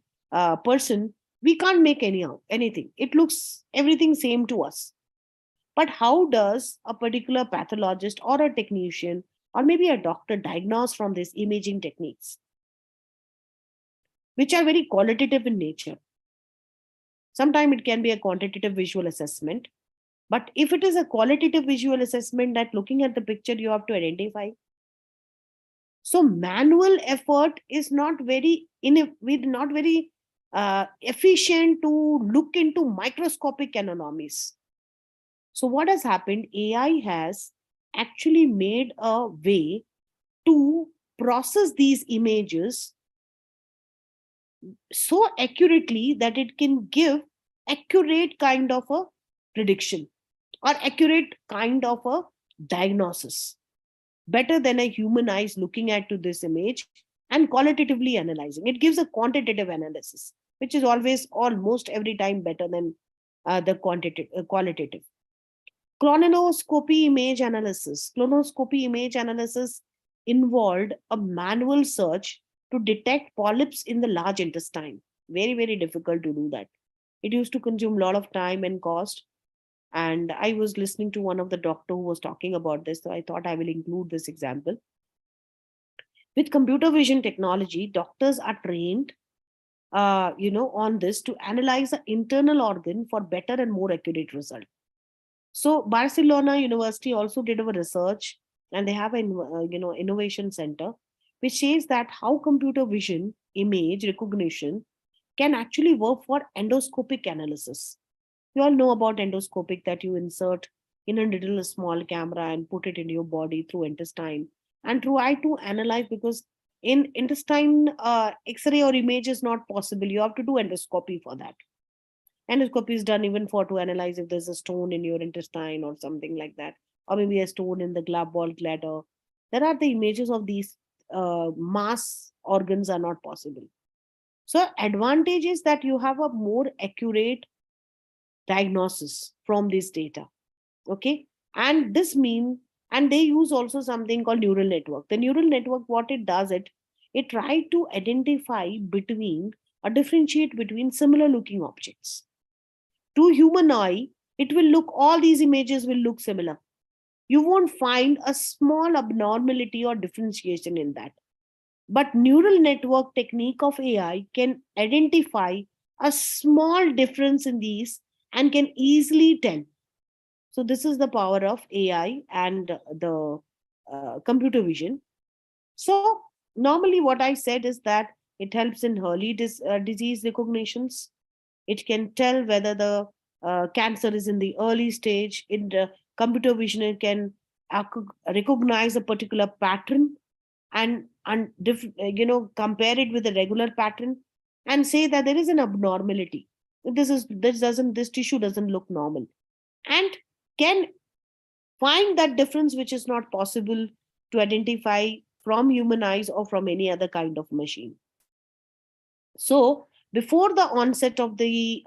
person, we can't make anything. It looks everything same to us. But how does a particular pathologist or a technician or maybe a doctor diagnose from these imaging techniques, which are very qualitative in nature? Sometimes it can be a quantitative visual assessment. But if it is a qualitative visual assessment that looking at the picture, you have to identify. So manual effort is not very efficient to look into microscopic anomalies. So what has happened? AI has actually made a way to process these images so accurately that it can give accurate kind of a prediction or accurate kind of a diagnosis, better than a human eyes looking at to this image and qualitatively analyzing. It gives a quantitative analysis, which is always almost every time better than the qualitative. Colonoscopy image analysis involved a manual search to detect polyps in the large intestine. Very, very difficult to do that. It used to consume a lot of time and cost. And I was listening to one of the doctor who was talking about this, so I thought I will include this example. With computer vision technology, doctors are trained, on this to analyze the internal organ for better and more accurate result. So Barcelona University also did a research, and they have an innovation center, which says that how computer vision image recognition can actually work for endoscopic analysis. You all know about endoscopic, that you insert in a little small camera and put it in your body through intestine and try to analyze, because in intestine x-ray or image is not possible. You have to do endoscopy for that. Endoscopy is done even for to analyze if there's a stone in your intestine or something like that, or maybe a stone in the gallbladder. There are the images of these mass organs are not possible. So advantage is that you have a more accurate diagnosis from this data. Okay, and this mean, and they use also something called neural network. The neural network, what it does, it try to identify between or differentiate between similar looking objects. To human eye, it will look, all these images will look similar. You won't find a small abnormality or differentiation in that. But neural network technique of AI can identify a small difference in these and can easily tell. So this is the power of AI and the computer vision. So normally what I said is that it helps in early disease recognitions. It can tell whether the cancer is in the early stage. In the computer vision, it can recognize a particular pattern and compare it with a regular pattern and say that there is an abnormality. This tissue doesn't look normal, and can find that difference which is not possible to identify from human eyes or from any other kind of machine. So before the onset of the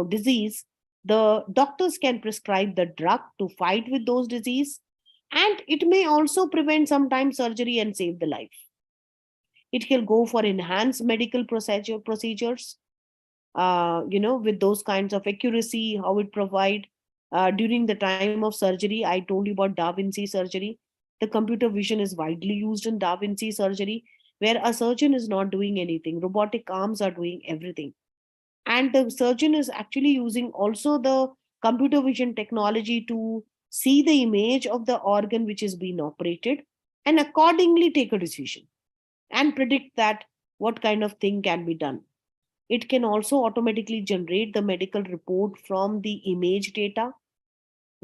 disease, the doctors can prescribe the drug to fight with those disease, and it may also prevent sometimes surgery and save the life. It can go for enhanced medical procedures, with those kinds of accuracy, how it provide during the time of surgery. I told you about Da Vinci surgery. The computer vision is widely used in Da Vinci surgery, where a surgeon is not doing anything. Robotic arms are doing everything. And the surgeon is actually using also the computer vision technology to see the image of the organ which is being operated and accordingly take a decision and predict that what kind of thing can be done. It can also automatically generate the medical report from the image data,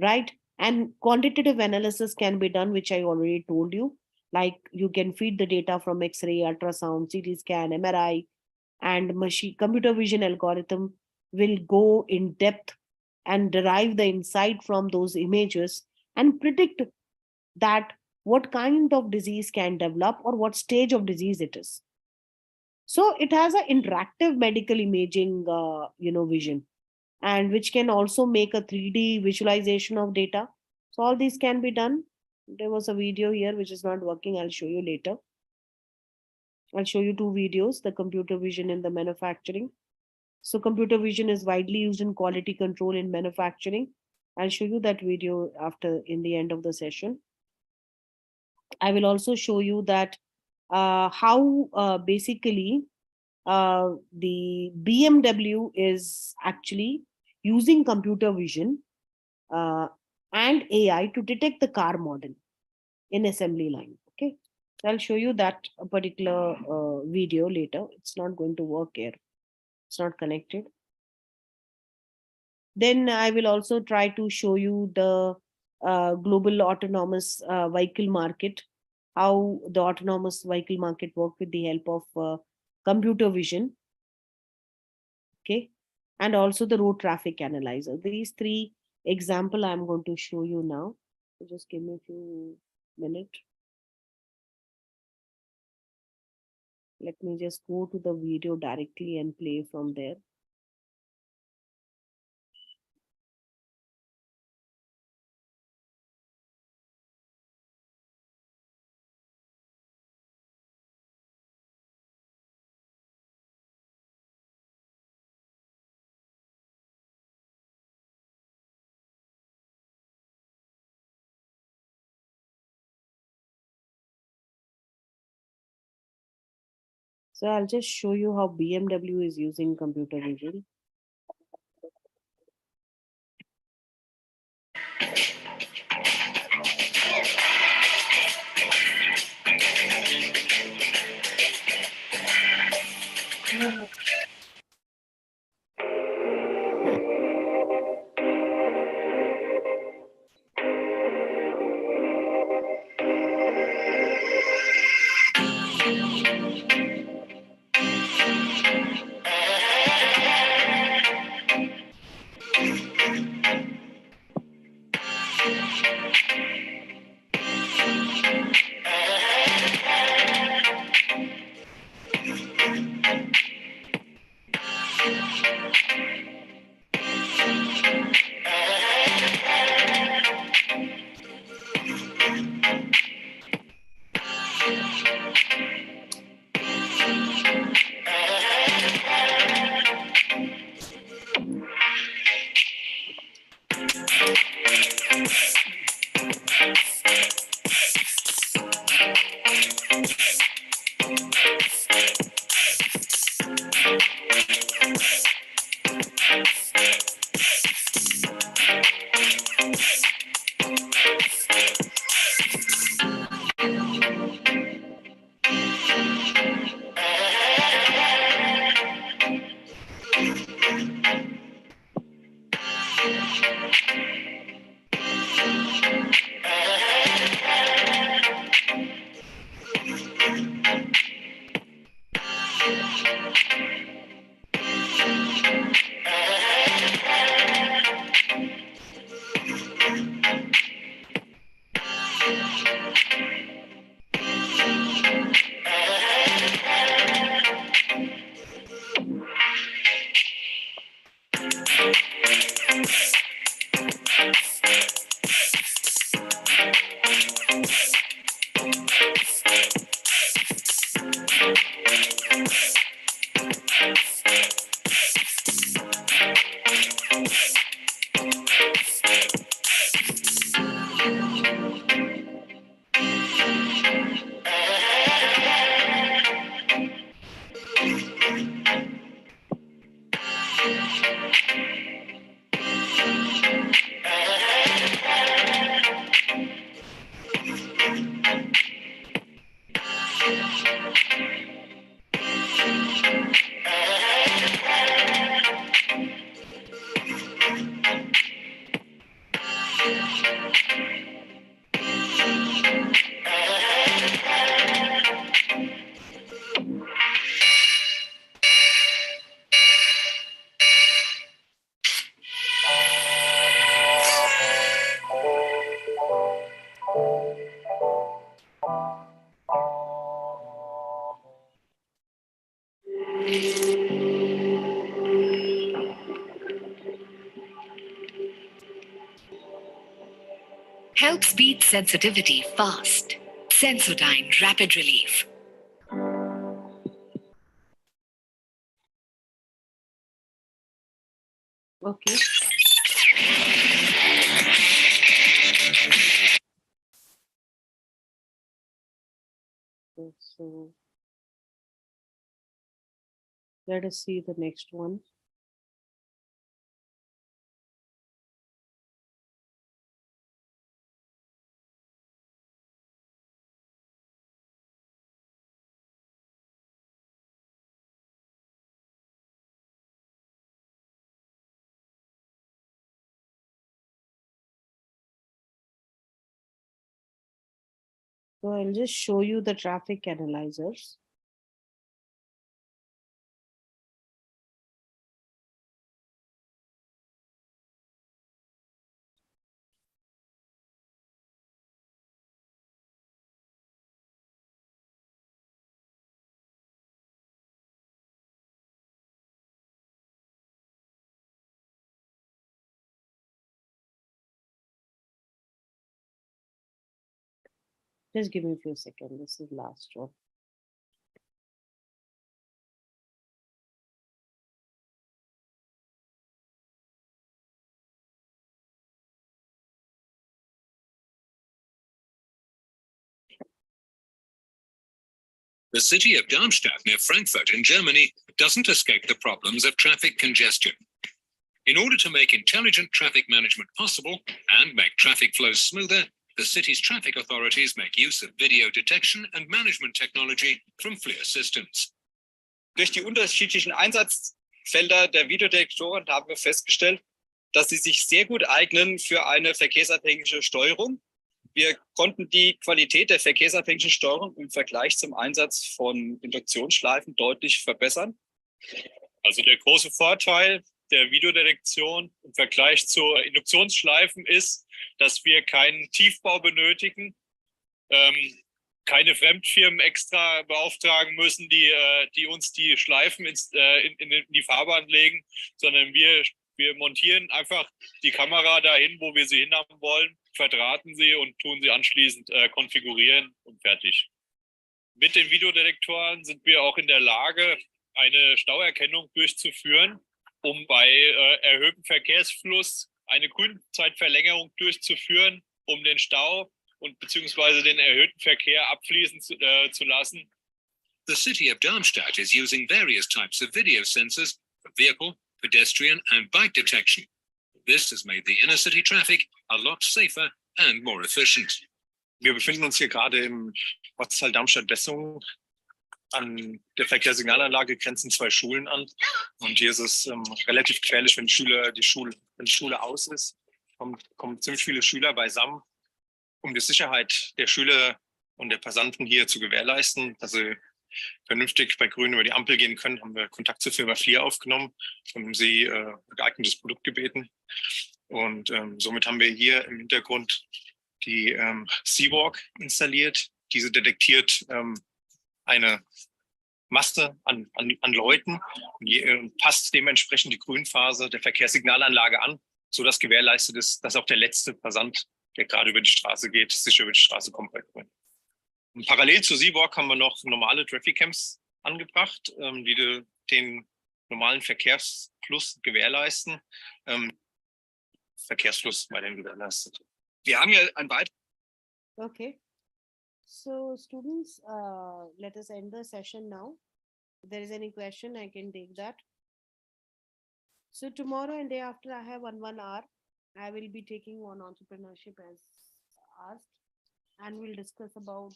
right? And quantitative analysis can be done, which I already told you. Like you can feed the data from X-ray, ultrasound, CT scan, MRI, and machine computer vision algorithm will go in depth and derive the insight from those images and predict that what kind of disease can develop or what stage of disease it is. So it has an interactive medical imaging vision, and which can also make a 3D visualization of data. So all these can be done. There was a video here which is not working. I'll show you later. I'll show you two videos, the computer vision in the manufacturing. So computer vision is widely used in quality control in manufacturing. I'll show you that video after in the end of the session. I will also show you that how basically the BMW is actually using computer vision and AI to detect the car model in assembly line. Okay, I'll show you that particular video later. It's not going to work here. It's not connected. Then I will also try to show you the global autonomous vehicle market, how the autonomous vehicle market work with the help of computer vision, okay, and also the road traffic analyzer. These three example I'm going to show you now. So just give me a few minutes. Let me just go to the video directly and play from there. So I'll just show you how BMW is using computer vision. Helps beat sensitivity fast. Sensodyne Rapid Relief. Okay. So let us see the next one. So I'll just show you the traffic analyzers. Just give me a few seconds. This is last one. The city of Darmstadt near Frankfurt in Germany doesn't escape the problems of traffic congestion. In order to make intelligent traffic management possible and make traffic flows smoother, the city's traffic authorities make use of video detection and management technology from FLIR systems. Durch die unterschiedlichen Einsatzfelder der Videodetektoren haben wir festgestellt, dass sie sich sehr gut eignen für eine verkehrsabhängige Steuerung. Wir konnten die Qualität der verkehrsabhängigen Steuerung im Vergleich zum Einsatz von Induktionsschleifen deutlich verbessern. Also der große Vorteil der Videodetektion im Vergleich zu Induktionsschleifen ist, dass wir keinen Tiefbau benötigen, keine Fremdfirmen extra beauftragen müssen, die uns die Schleifen in die Fahrbahn legen, sondern wir montieren einfach die Kamera dahin, wo wir sie hinhaben wollen, verdrahten sie und tun sie anschließend konfigurieren und fertig. Mit den Videodetektoren sind wir auch in der Lage, eine Stauerkennung durchzuführen, um bei erhöhtem Verkehrsfluss eine Grünzeitverlängerung durchzuführen, um den Stau und beziehungsweise den erhöhten Verkehr abfließen zu lassen. The city of Darmstadt is using various types of video sensors for vehicle, pedestrian and bike detection. This has made the inner city traffic a lot safer and more efficient. Wir befinden uns hier gerade im Ortsteil Darmstadt-Dessung. An der Verkehrsignalanlage grenzen 2 Schulen an. Und hier ist es relativ gefährlich, wenn die Schule aus ist. Kommen ziemlich viele Schüler beisammen, um die Sicherheit der Schüler und der Passanten hier zu gewährleisten, dass sie vernünftig bei Grün über die Ampel gehen können, haben wir Kontakt zur Firma FLIR aufgenommen und haben sie geeignetes Produkt gebeten. Und somit haben wir hier im Hintergrund die Seawalk installiert. Diese detektiert eine Masse an Leuten und passt dementsprechend die Grünphase der Verkehrssignalanlage an, sodass gewährleistet ist, dass auch der letzte Passant, der gerade über die Straße geht, sicher über die Straße kommt bei Grün. Und parallel zur Seawalk haben wir noch normale Traffic-Cams angebracht, die den normalen Verkehrsfluss gewährleisten. Verkehrsfluss weiterhin gewährleistet. Wir haben ja ein weiteres. Okay. So students, let us end the session now. If there is any question, I can take that. So tomorrow and day after, I have 1 hour. I will be taking on entrepreneurship as asked, and we'll discuss about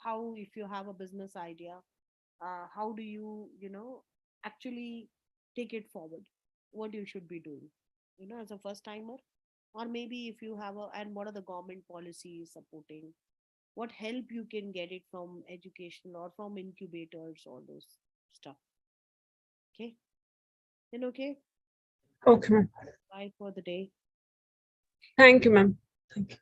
how, if you have a business idea, how do you, actually take it forward, what you should be doing, as a first timer, or maybe if you have and what are the government policies supporting, what help you can get it from education or from incubators, all those stuff. Okay. Then okay. Okay, ma'am. Bye for the day. Thank you, ma'am. Thank you.